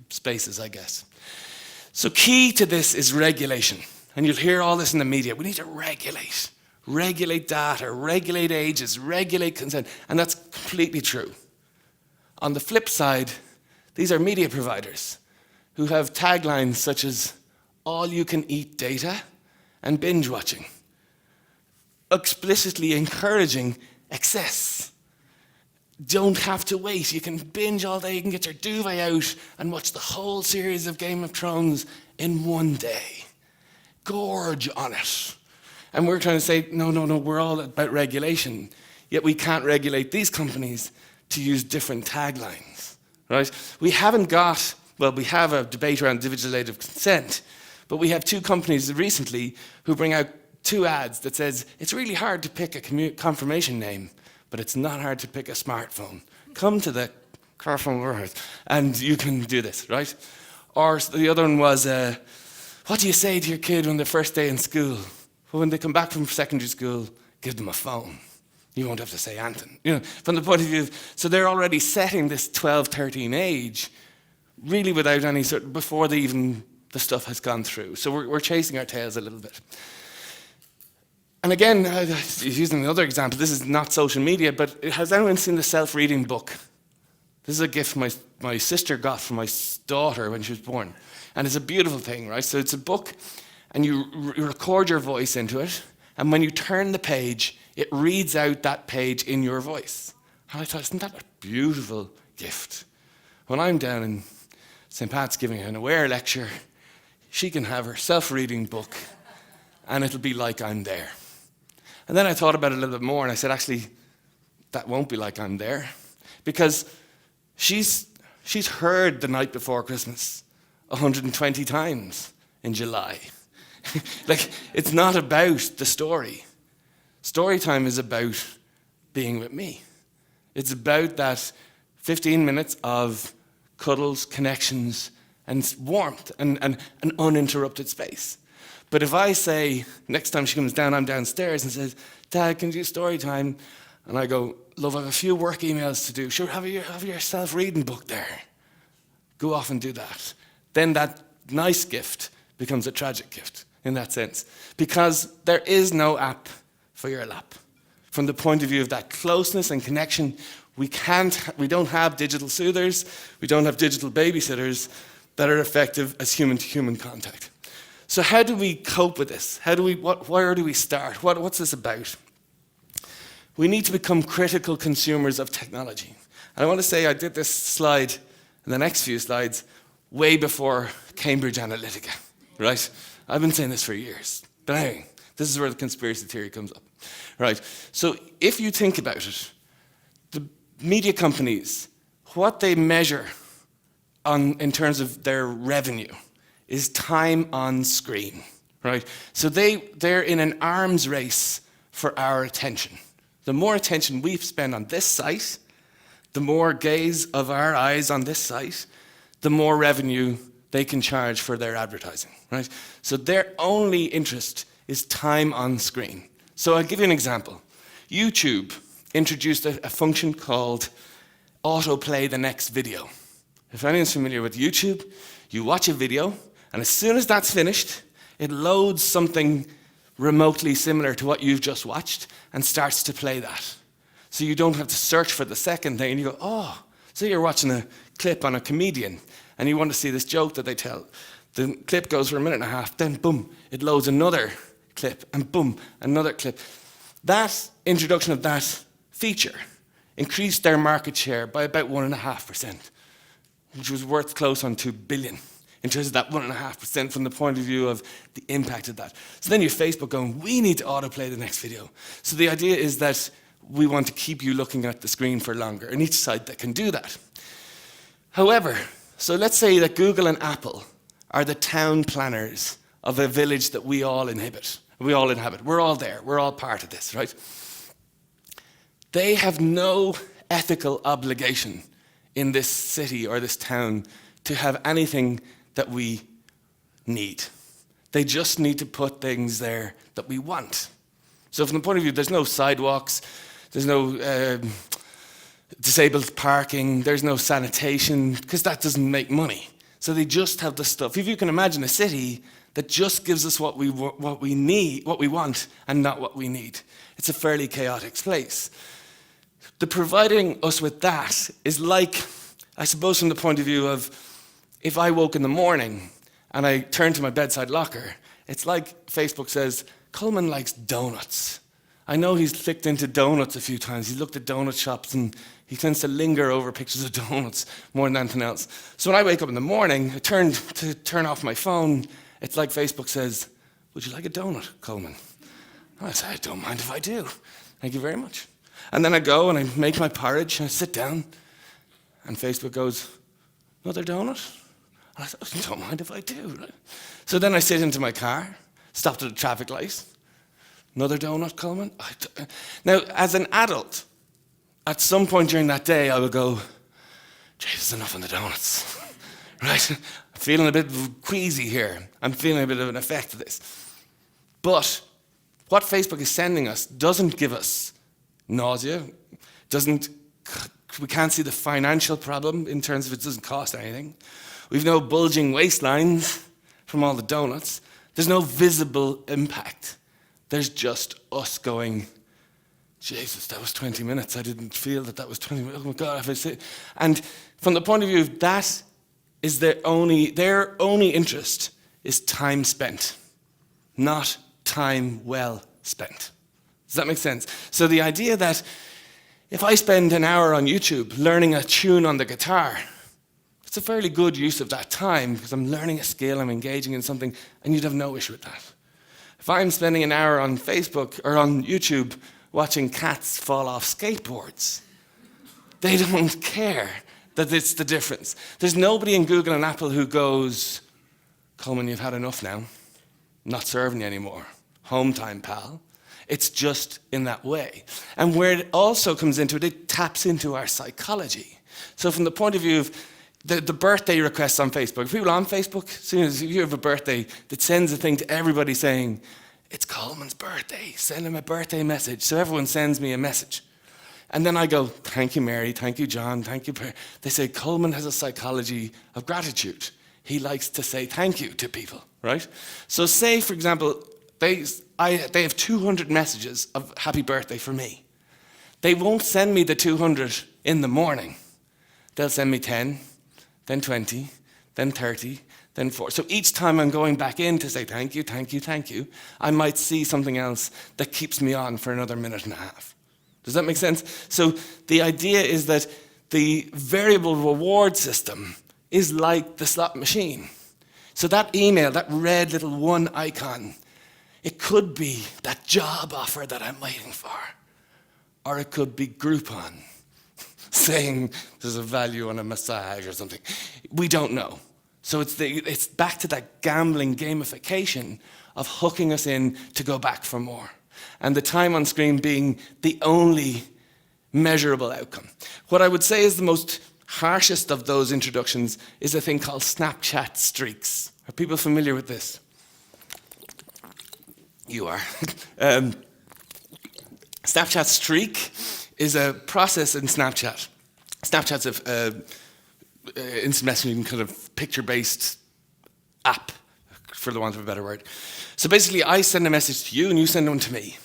spaces, I guess. So key to this is regulation. And you'll hear all this in the media. We need to regulate, regulate data, regulate ages, regulate consent, and that's completely true. On the flip side, these are media providers who have taglines such as all-you-can-eat data and binge watching, explicitly encouraging excess. Don't have to wait. You can binge all day. You can get your duvet out and watch the whole series of Game of Thrones in one day. Gorge on it. And we're trying to say, no, we're all about regulation. Yet we can't regulate these companies to use different taglines, right? We have a debate around individual-aided consent, but we have two companies recently who bring out two ads that says, it's really hard to pick a confirmation name, but it's not hard to pick a smartphone. Come to the Carphone world, and you can do this, right? Or the other one was, what do you say to your kid on their first day in school? Well, when they come back from secondary school, give them a phone. You won't have to say anything. From the point of view so they're already setting this 12, 13 age, really without any before the stuff has gone through. So we're chasing our tails a little bit. And again, using another example, this is not social media, but has anyone seen the self-reading book? This is a gift my sister got from my daughter when she was born. And it's a beautiful thing, right? So it's a book, and you record your voice into it, and when you turn the page, it reads out that page in your voice. And I thought, isn't that a beautiful gift? When I'm down in St. Pat's giving an aware lecture, she can have her self-reading book, and it'll be like I'm there. And then I thought about it a little bit more, and I said, actually, that won't be like I'm there. Because she's heard The Night Before Christmas 120 times in July. Like, it's not about the story. Story time is about being with me. It's about that 15 minutes of cuddles, connections, and warmth, and an uninterrupted space. But if I say, next time she comes down, I'm downstairs and says, Dad, can you do story time? And I go, love, I have a few work emails to do. Sure, have your self-reading book there. Go off and do that. Then that nice gift becomes a tragic gift in that sense. Because there is no app for your lap. From the point of view of that closeness and connection, we don't have digital soothers, we don't have digital babysitters that are effective as human-to-human contact. So how do we cope with this? Where do we start? What's this about? We need to become critical consumers of technology. And I want to say I did this slide and the next few slides way before Cambridge Analytica, right? I've been saying this for years. But anyway, this is where the conspiracy theory comes up, right? So if you think about it, the media companies, what they measure in terms of their revenue is time on screen, right? So they're in an arms race for our attention. The more attention we spend on this site, the more gaze of our eyes on this site, the more revenue they can charge for their advertising, right? So their only interest is time on screen. So I'll give you an example. YouTube introduced a function called autoplay the next video. If anyone's familiar with YouTube, you watch a video, and as soon as that's finished, it loads something remotely similar to what you've just watched and starts to play that. So you don't have to search for the second thing, and you go, oh, so you're watching a clip on a comedian, and you want to see this joke that they tell. The clip goes for a minute and a half, then boom, it loads another clip, and boom, another clip. That introduction of that feature increased their market share by about 1.5%, which was worth close on 2 billion. In terms of that 1.5% from the point of view of the impact of that. So then you have Facebook going, we need to autoplay the next video. So the idea is that we want to keep you looking at the screen for longer, and each site that can do that. However, so let's say that Google and Apple are the town planners of a village that we all inhabit. We're all there. We're all part of this, right? They have no ethical obligation in this city or this town to have anything that we need. They just need to put things there that we want. So from the point of view, there's no sidewalks, there's no disabled parking, there's no sanitation, because that doesn't make money. So they just have the stuff. If you can imagine a city that just gives us what we need, what we want, and not what we need. It's a fairly chaotic place. The providing us with that is like, I suppose from the point of view of, if I woke in the morning and I turned to my bedside locker, it's like Facebook says, Colman likes donuts. I know he's clicked into donuts a few times. He's looked at donut shops and he tends to linger over pictures of donuts more than anything else. So when I wake up in the morning, I turn off my phone. It's like Facebook says, would you like a donut, Colman? And I say, I don't mind if I do. Thank you very much. And then I go and I make my porridge and I sit down and Facebook goes, another donut? And I say, I don't mind if I do. Right? So then I sit into my car, stopped at a traffic light. Another donut, Colman? Now, as an adult, at some point during that day, I will go, Jesus, enough on the donuts. Right? I'm feeling a bit queasy here. I'm feeling a bit of an effect of this. But what Facebook is sending us doesn't give us nausea, we can't see the financial problem in terms of it doesn't cost anything. We've no bulging waistlines from all the donuts. There's no visible impact. There's just us going, Jesus, that was 20 minutes. I didn't feel that was 20 minutes. Oh my God, if I say. And from the point of view of that, is their only interest is time spent, not time well spent. Does that make sense? So the idea that if I spend an hour on YouTube learning a tune on the guitar, it's a fairly good use of that time because I'm learning a skill, I'm engaging in something, and you'd have no issue with that. If I'm spending an hour on Facebook or on YouTube watching cats fall off skateboards, they don't care that it's the difference. There's nobody in Google and Apple who goes, Colman, you've had enough now. I'm not serving you anymore. Home time, pal. It's just in that way. And where it also comes into it, it taps into our psychology. So from the point of view of the birthday requests on Facebook, people on Facebook, as soon as you have a birthday, that sends a thing to everybody saying, it's Colman's birthday, send him a birthday message. So everyone sends me a message. And then I go, thank you, Mary, thank you, John, thank you. They say, Colman has a psychology of gratitude. He likes to say thank you to people, right? So say, for example, they have 200 messages of happy birthday for me. They won't send me the 200 in the morning. They'll send me 10, then 20, then 30, then 4. So each time I'm going back in to say thank you, thank you, thank you, I might see something else that keeps me on for another minute and a half. Does that make sense? So the idea is that the variable reward system is like the slot machine. So that email, that red little one icon, it could be that job offer that I'm waiting for. Or it could be Groupon saying there's a value on a massage or something. We don't know. So it's back to that gambling gamification of hooking us in to go back for more. And the time on screen being the only measurable outcome. What I would say is the most harshest of those introductions is a thing called Snapchat streaks. Are people familiar with this? You are. Snapchat streak is a process in Snapchat. Snapchat's an instant messaging kind of picture-based app, for the want of a better word. So basically, I send a message to you and you send one to me.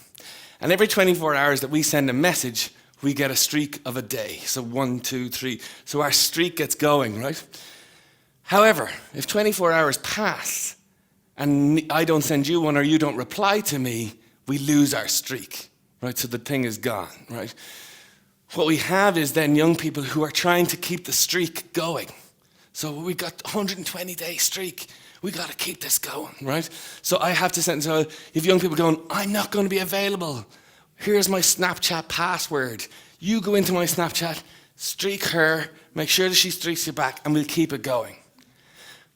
And every 24 hours that we send a message, we get a streak of a day. So 1, 2, 3. So our streak gets going, right? However, if 24 hours pass and I don't send you one or you don't reply to me, we lose our streak, right? So the thing is gone, right? What we have is then young people who are trying to keep the streak going. So we got 120-day streak. We got to keep this going, right? So I have to send, so if young people going, I'm not going to be available. Here's my Snapchat password. You go into my Snapchat, streak her, make sure that she streaks you back, and we'll keep it going.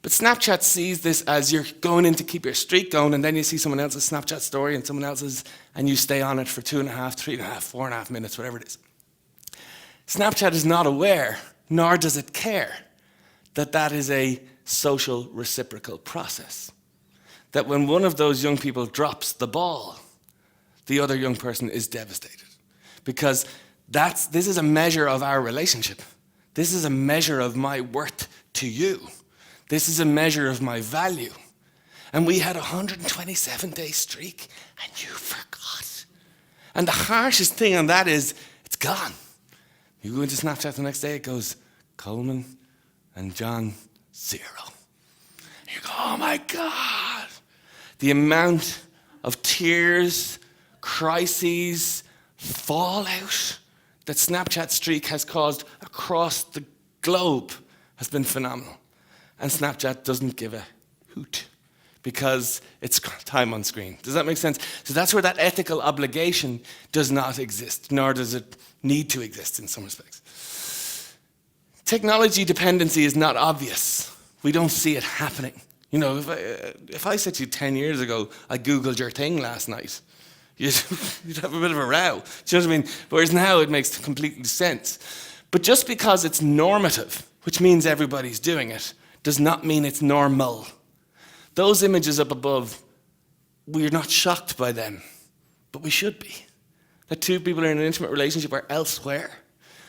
But Snapchat sees this as you're going in to keep your streak going, and then you see someone else's Snapchat story and someone else's, and you stay on it for 2.5, 3.5, 4.5 minutes, whatever it is. Snapchat is not aware, nor does it care, that that is a social reciprocal process. That when one of those young people drops the ball, the other young person is devastated. Because this is a measure of our relationship. This is a measure of my worth to you. This is a measure of my value. And we had a 127-day streak, and you forgot. And the harshest thing on that is, it's gone. You go into Snapchat the next day, it goes, Colman and John, 0. And you go, oh my God. The amount of tears, crises, fallout that Snapchat streak has caused across the globe has been phenomenal. And Snapchat doesn't give a hoot because it's time on screen. Does that make sense? So that's where that ethical obligation does not exist, nor does it need to exist in some respects. Technology dependency is not obvious. We don't see it happening. You know, if I said to you 10 years ago, I Googled your thing last night, you'd have a bit of a row. Do you know what I mean? Whereas now it makes complete sense. But just because it's normative, which means everybody's doing it, does not mean it's normal. Those images up above, we're not shocked by them, but we should be. The two people in an intimate relationship are elsewhere.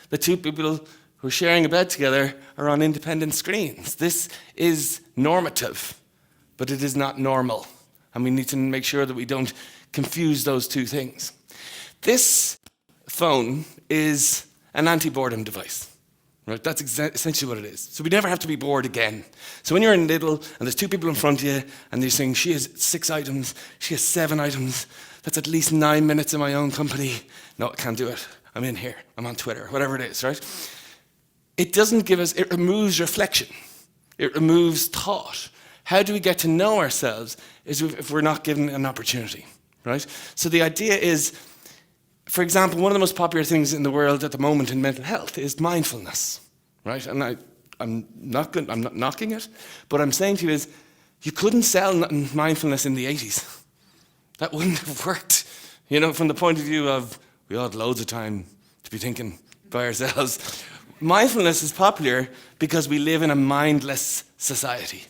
The two people who are sharing a bed together are on independent screens. This is normative, but it is not normal. And we need to make sure that we don't confuse those two things. This phone is an anti-boredom device. Right? That's essentially what it is. So we never have to be bored again. So when you're in Lidl and there's two people in front of you and they're saying, she has 6 items, she has 7 items, that's at least 9 minutes in my own company. No, I can't do it. I'm in here. I'm on Twitter, whatever it is, right? It doesn't give us, it removes reflection. It removes thought. How do we get to know ourselves is if we're not given an opportunity, right? So the idea is, for example, one of the most popular things in the world at the moment in mental health is mindfulness, right? And I'm not knocking it, but what I'm saying to you is, you couldn't sell mindfulness in the 80s. That wouldn't have worked, you know, from the point of view of, we all had loads of time to be thinking by ourselves. Mindfulness is popular because we live in a mindless society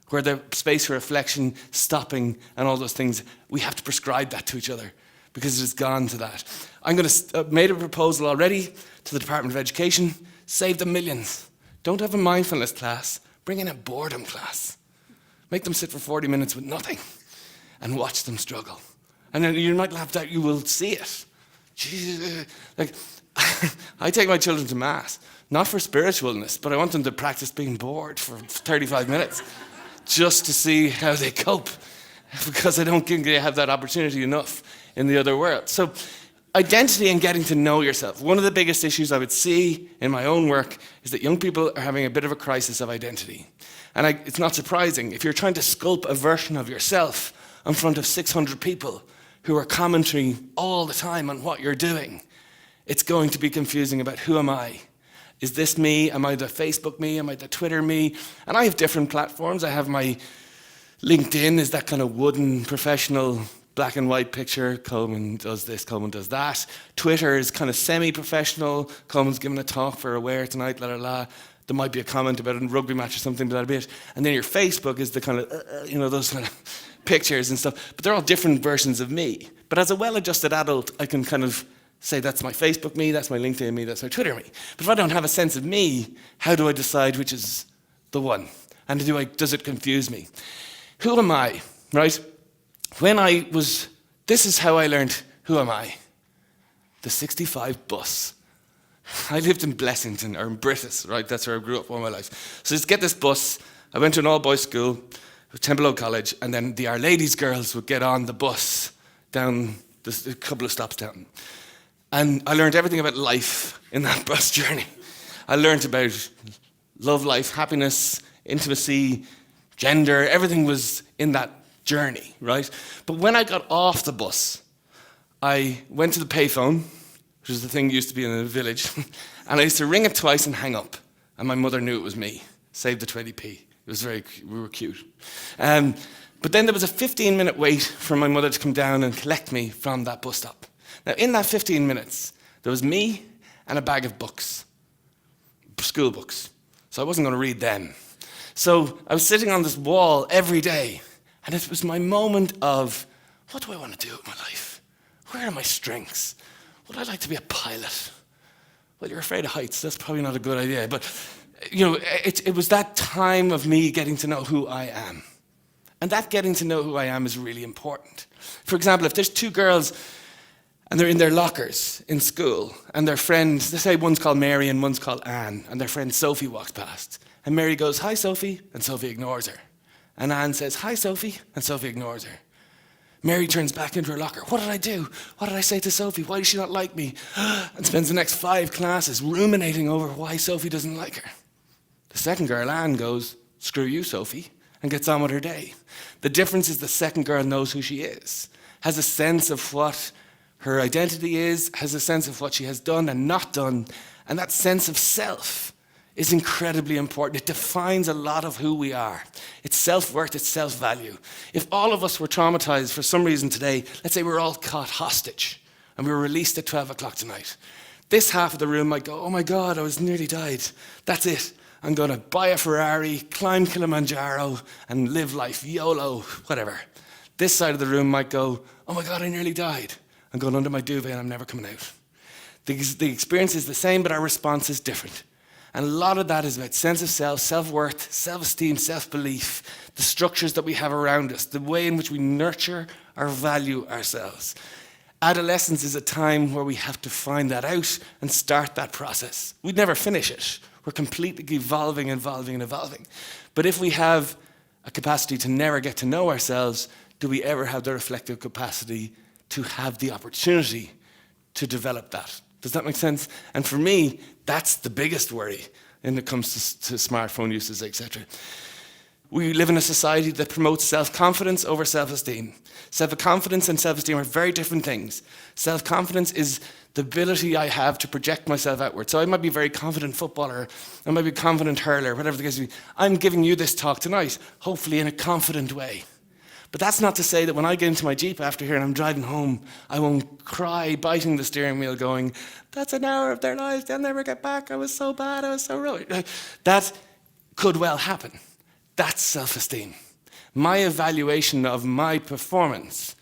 where the space for reflection, stopping, and all those things, we have to prescribe that to each other because it has gone to that. I'm going to made a proposal already to the Department of Education, save them millions. Don't have a mindfulness class, bring in a boredom class. Make them sit for 40 minutes with nothing and watch them struggle. And then you might laugh that you will see it. Jesus, like, I take my children to Mass, not for spiritualness, but I want them to practice being bored for 35 minutes just to see how they cope, because I don't think they have that opportunity enough in the other world. So identity and getting to know yourself. One of the biggest issues I would see in my own work is that young people are having a bit of a crisis of identity. And it's not surprising. If you're trying to sculpt a version of yourself in front of 600 people who are commenting all the time on what you're doing, it's going to be confusing about who am I? Is this me? Am I the Facebook me? Am I the Twitter me? And I have different platforms. I have my LinkedIn is that kind of wooden professional black and white picture. Colman does this, Colman does that. Twitter is kind of semi-professional. Colman's giving a talk for Aware tonight, la la la. There might be a comment about a rugby match or something, but that a bit. And then your Facebook is the kind of, those kind of pictures and stuff. But they're all different versions of me. But as a well-adjusted adult, I can kind of say that's my Facebook me, that's my LinkedIn me, that's my Twitter me. But if I don't have a sense of me, how do I decide which is the one? And does it confuse me? Who am I, right? This is how I learned who am I. The 65 bus. I lived in Blessington, or in Britis, right? That's where I grew up all my life. So just get this bus. I went to an all-boys school, Templeogue College, and then the Our Ladies girls would get on the bus down a couple of stops down. And I learned everything about life in that bus journey. I learned about love life, happiness, intimacy, gender, everything was in that journey, right? But when I got off the bus, I went to the payphone, which is the thing used to be in a village, and I used to ring it twice and hang up. And my mother knew it was me. Saved the 20p. It was we were cute. But then there was a 15-minute wait for my mother to come down and collect me from that bus stop. Now, in that 15 minutes, there was me and a bag of books, school books. So I wasn't going to read them. So I was sitting on this wall every day, and it was my moment of, what do I want to do with my life? Where are my strengths? Would I like to be a pilot? Well, you're afraid of heights. That's probably not a good idea. But, it was that time of me getting to know who I am. And that getting to know who I am is really important. For example, if there's two girls and they're in their lockers in school, and their friend, let's say one's called Mary and one's called Anne, and their friend Sophie walks past, and Mary goes, "Hi, Sophie," and Sophie ignores her. And Anne says, "Hi, Sophie," and Sophie ignores her. Mary turns back into her locker. "What did I do? What did I say to Sophie? Why does she not like me?" And spends the next 5 classes ruminating over why Sophie doesn't like her. The second girl, Anne, goes, "Screw you, Sophie," and gets on with her day. The difference is the second girl knows who she is, has a sense of what her identity is, has a sense of what she has done and not done, and that sense of self is incredibly important. It defines a lot of who we are. It's self-worth, it's self-value. If all of us were traumatized for some reason today, let's say we're all caught hostage and we were released at 12 o'clock tonight, this half of the room might go, "Oh my God, I was nearly died. That's it. I'm going to buy a Ferrari, climb Kilimanjaro, and live life, YOLO, whatever." This side of the room might go, "Oh my God, I nearly died. I'm going under my duvet and I'm never coming out." The experience is the same, but our response is different. And a lot of that is about sense of self, self-worth, self-esteem, self-belief, the structures that we have around us, the way in which we nurture or value ourselves. Adolescence is a time where we have to find that out and start that process. We'd never finish it. We're completely evolving, evolving, and evolving. But if we have a capacity to never get to know ourselves, do we ever have the reflective capacity to have the opportunity to develop that? Does that make sense? And for me, that's the biggest worry when it comes to smartphone uses, etc. We live in a society that promotes self-confidence over self-esteem. Self-confidence and self-esteem are very different things. Self-confidence is the ability I have to project myself outward. So I might be a very confident footballer, I might be a confident hurler, whatever the case may be. I'm giving you this talk tonight, hopefully in a confident way. But that's not to say that when I get into my Jeep after here and I'm driving home, I won't cry, biting the steering wheel, going, "That's an hour of their lives, they'll never get back, I was so bad, I was so rude." That could well happen. That's self-esteem. My evaluation of my performance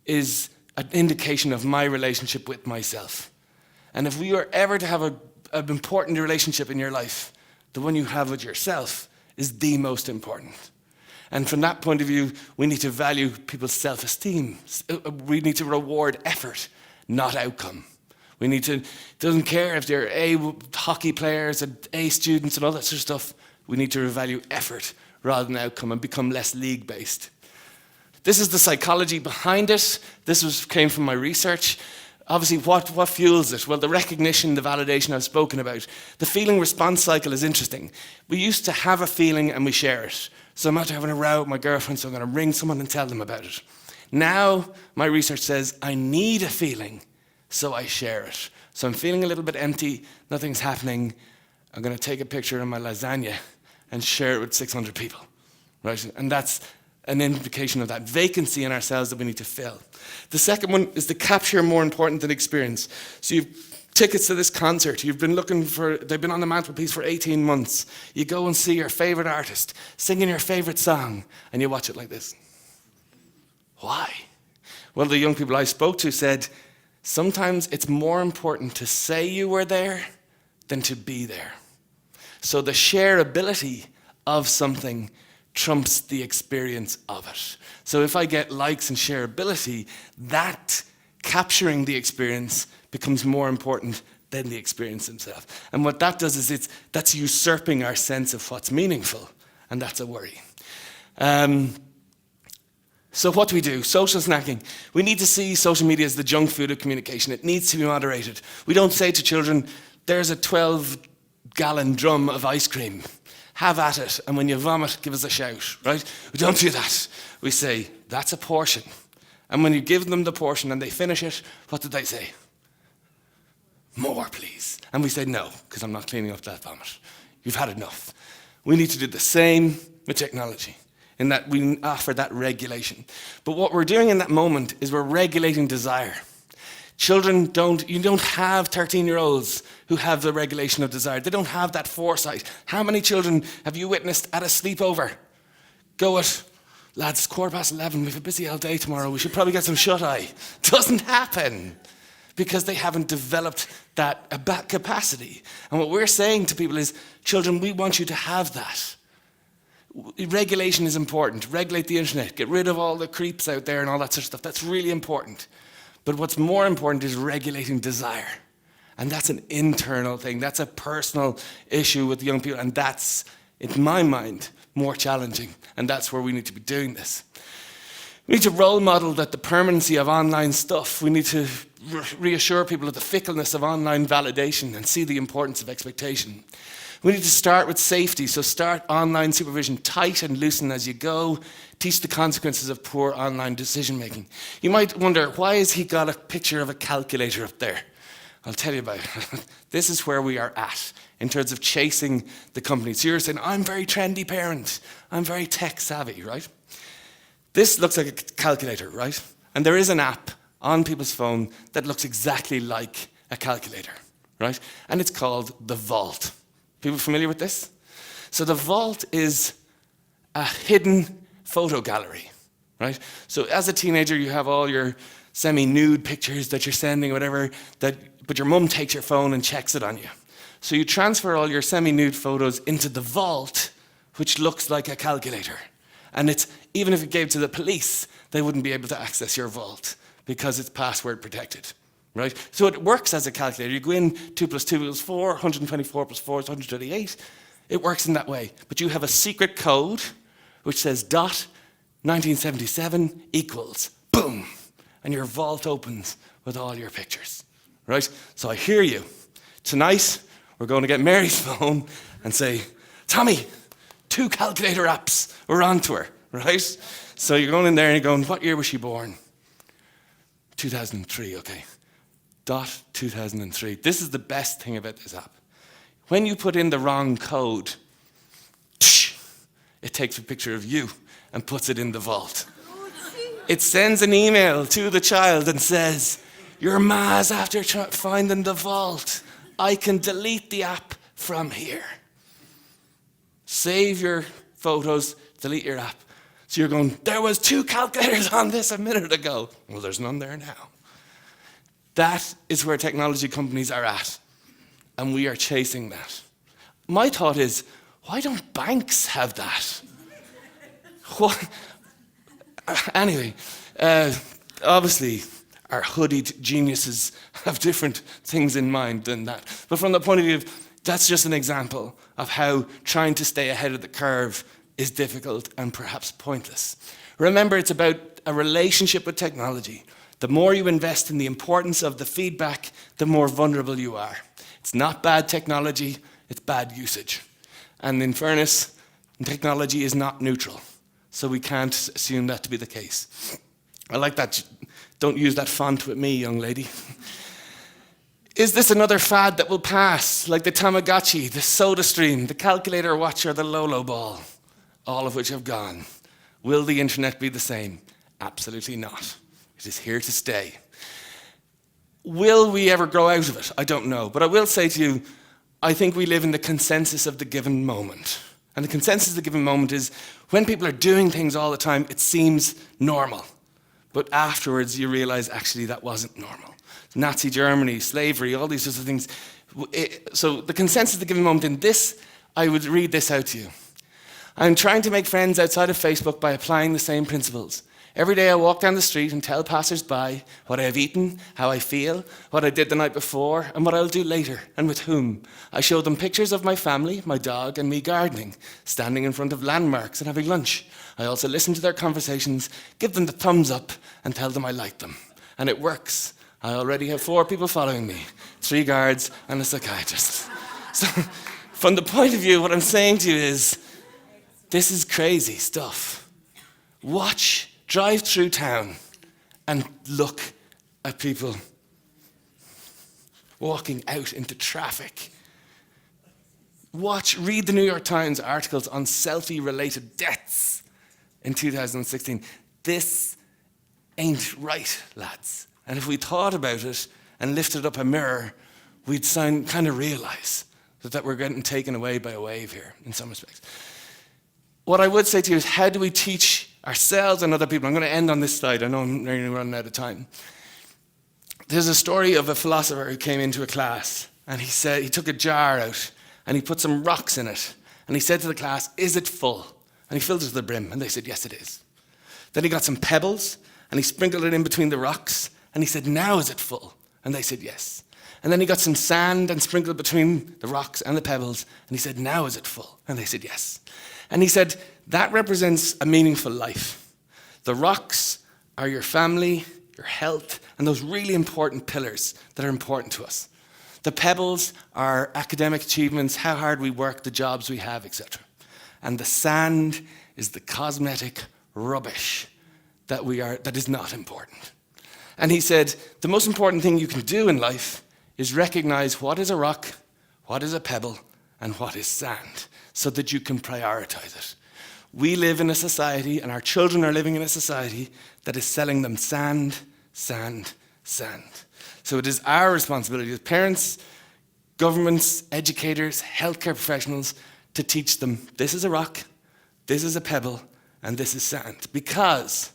is an indication of my relationship with myself. And if we are ever to have an important relationship in your life, the one you have with yourself is the most important. And from that point of view, we need to value people's self-esteem. We need to reward effort, not outcome. We need to, it doesn't care if they're A hockey players and A students and all that sort of stuff. We need to value effort rather than outcome and become less league-based. This is the psychology behind it. This came from my research. Obviously, what fuels it? Well, the recognition, the validation I've spoken about. The feeling-response cycle is interesting. We used to have a feeling and we share it. So I'm after having a row with my girlfriend, so I'm going to ring someone and tell them about it. Now, my research says I need a feeling, so I share it. So I'm feeling a little bit empty, nothing's happening. I'm going to take a picture of my lasagna and share it with 600 people, right? And that's an indication of that vacancy in ourselves that we need to fill. The second one is the capture more important than experience. So you've tickets to this concert, they've been on the mantelpiece for 18 months. You go and see your favorite artist, singing your favorite song, and you watch it like this. Why? Well, the young people I spoke to said, sometimes it's more important to say you were there than to be there. So the shareability of something trumps the experience of it. So if I get likes and shareability, that capturing the experience becomes more important than the experience itself. And what that does is that's usurping our sense of what's meaningful, and that's a worry. So what do we do? Social snacking. We need to see social media as the junk food of communication. It needs to be moderated. We don't say to children, "There's a 12-gallon drum of ice cream. Have at it, and when you vomit, give us a shout," right? We don't do that. We say, "That's a portion." And when you give them the portion and they finish it, what did they say? "More, please." And we say, "No, because I'm not cleaning up that vomit. You've had enough." We need to do the same with technology, in that we offer that regulation. But what we're doing in that moment is we're regulating desire. Children you don't have 13-year-olds who have the regulation of desire. They don't have that foresight. How many children have you witnessed at a sleepover? Go at, "Lads, 11:15, we have a busy old day tomorrow, we should probably get some shut-eye." Doesn't happen, because they haven't developed that capacity. And what we're saying to people is, children, we want you to have that. Regulation is important. Regulate the internet. Get rid of all the creeps out there and all that sort of stuff. That's really important. But what's more important is regulating desire. And that's an internal thing. That's a personal issue with young people. And that's, in my mind, more challenging. And that's where we need to be doing this. We need to role model that the permanency of online stuff. We need to reassure people of the fickleness of online validation and see the importance of expectation. We need to start with safety, so start online supervision tight and loosen as you go. Teach the consequences of poor online decision making. You might wonder, why has he got a picture of a calculator up there? I'll tell you about it. This is where we are at in terms of chasing the company. So you're saying, I'm a very trendy parent. I'm very tech savvy, right? This looks like a calculator, right? And there is an app on people's phone that looks exactly like a calculator, right? And it's called the Vault. People familiar with this? So the Vault is a hidden photo gallery, right? So as a teenager, you have all your semi-nude pictures that you're sending, whatever, but your mum takes your phone and checks it on you. So you transfer all your semi-nude photos into the Vault, which looks like a calculator. And it's, even if it gave to the police, they wouldn't be able to access your Vault because it's password protected, right? So it works as a calculator. You go in, 2 + 2 = 4, 124 + 4 is 128. It works in that way. But you have a secret code which says dot 1977 equals, boom, and your Vault opens with all your pictures, right? So I hear you. Tonight, we're going to get Mary's phone and say, Tommy, 2 calculator apps, we're on to her, right? So you're going in there and you're going, what year was she born? 2003, okay. Dot 2003. This is the best thing about this app. When you put in the wrong code, it takes a picture of you and puts it in the Vault. It sends an email to the child and says, your ma's after finding the Vault. I can delete the app from here. Save your photos, delete your app. So you're going, there was 2 calculators on this a minute ago. Well, there's none there now. That is where technology companies are at. And we are chasing that. My thought is, why don't banks have that? What? Anyway, obviously, our hoodied geniuses have different things in mind than that. But from the point of view, that's just an example of how trying to stay ahead of the curve is difficult and perhaps pointless. Remember, it's about a relationship with technology. The more you invest in the importance of the feedback, the more vulnerable you are. It's not bad technology, it's bad usage. And in fairness, technology is not neutral. So we can't assume that to be the case. I like that. Don't use that font with me, young lady. Is this another fad that will pass, like the Tamagotchi, the SodaStream, the calculator watch, or the Lolo ball, all of which have gone? Will the internet be the same? Absolutely not. It is here to stay. Will we ever grow out of it? I don't know. But I will say to you, I think we live in the consensus of the given moment. And the consensus of the given moment is when people are doing things all the time, it seems normal. But afterwards, you realize actually that wasn't normal. Nazi Germany, slavery, all these sorts of things. So the consensus of the given moment in this, I would read this out to you. I'm trying to make friends outside of Facebook by applying the same principles. Every day I walk down the street and tell passers-by what I have eaten, how I feel, what I did the night before, and what I'll do later, and with whom. I show them pictures of my family, my dog, and me gardening, standing in front of landmarks and having lunch. I also listen to their conversations, give them the thumbs up, and tell them I like them. And it works. I already have 4 people following me, 3 guards and a psychiatrist. So from the point of view, what I'm saying to you is, this is crazy stuff. Drive through town and look at people walking out into traffic. Read the New York Times articles on selfie-related deaths in 2016. This ain't right, lads. And if we thought about it and lifted up a mirror, we'd kind of realize that we're getting taken away by a wave here in some respects. What I would say to you is, how do we teach ourselves and other people? I'm going to end on this slide. I know I'm nearly running out of time. There's a story of a philosopher who came into a class, and he took a jar out and he put some rocks in it, and he said to the class, is it full? And he filled it to the brim, and they said, yes, it is. Then he got some pebbles, and he sprinkled it in between the rocks, and he said, now is it full? And they said, yes. And then he got some sand and sprinkled between the rocks and the pebbles, and he said, now is it full? And they said, yes. And he said, that represents a meaningful life. The rocks are your family, your health, and those really important pillars that are important to us. The pebbles are academic achievements, how hard we work, the jobs we have, etc. And the sand is the cosmetic rubbish that is not important. And he said, the most important thing you can do in life is recognize what is a rock, what is a pebble, and what is sand, so that you can prioritize it. We live in a society, and our children are living in a society that is selling them sand, sand, sand. So it is our responsibility as parents, governments, educators, healthcare professionals to teach them this is a rock, this is a pebble, and this is sand. Because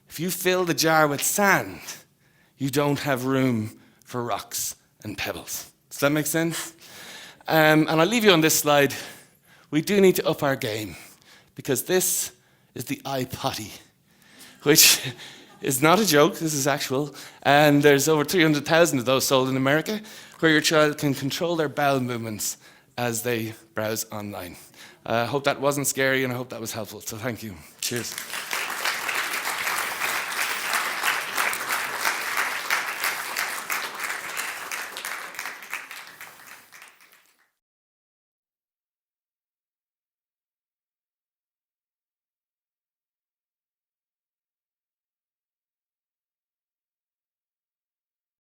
if you fill the jar with sand, you don't have room for rocks and pebbles. Does that make sense? And I'll leave you on this slide. We do need to up our game, because this is the iPotty, which is not a joke, this is actual, and there's over 300,000 of those sold in America, where your child can control their bowel movements as they browse online. I hope that wasn't scary, and I hope that was helpful, so thank you. Cheers.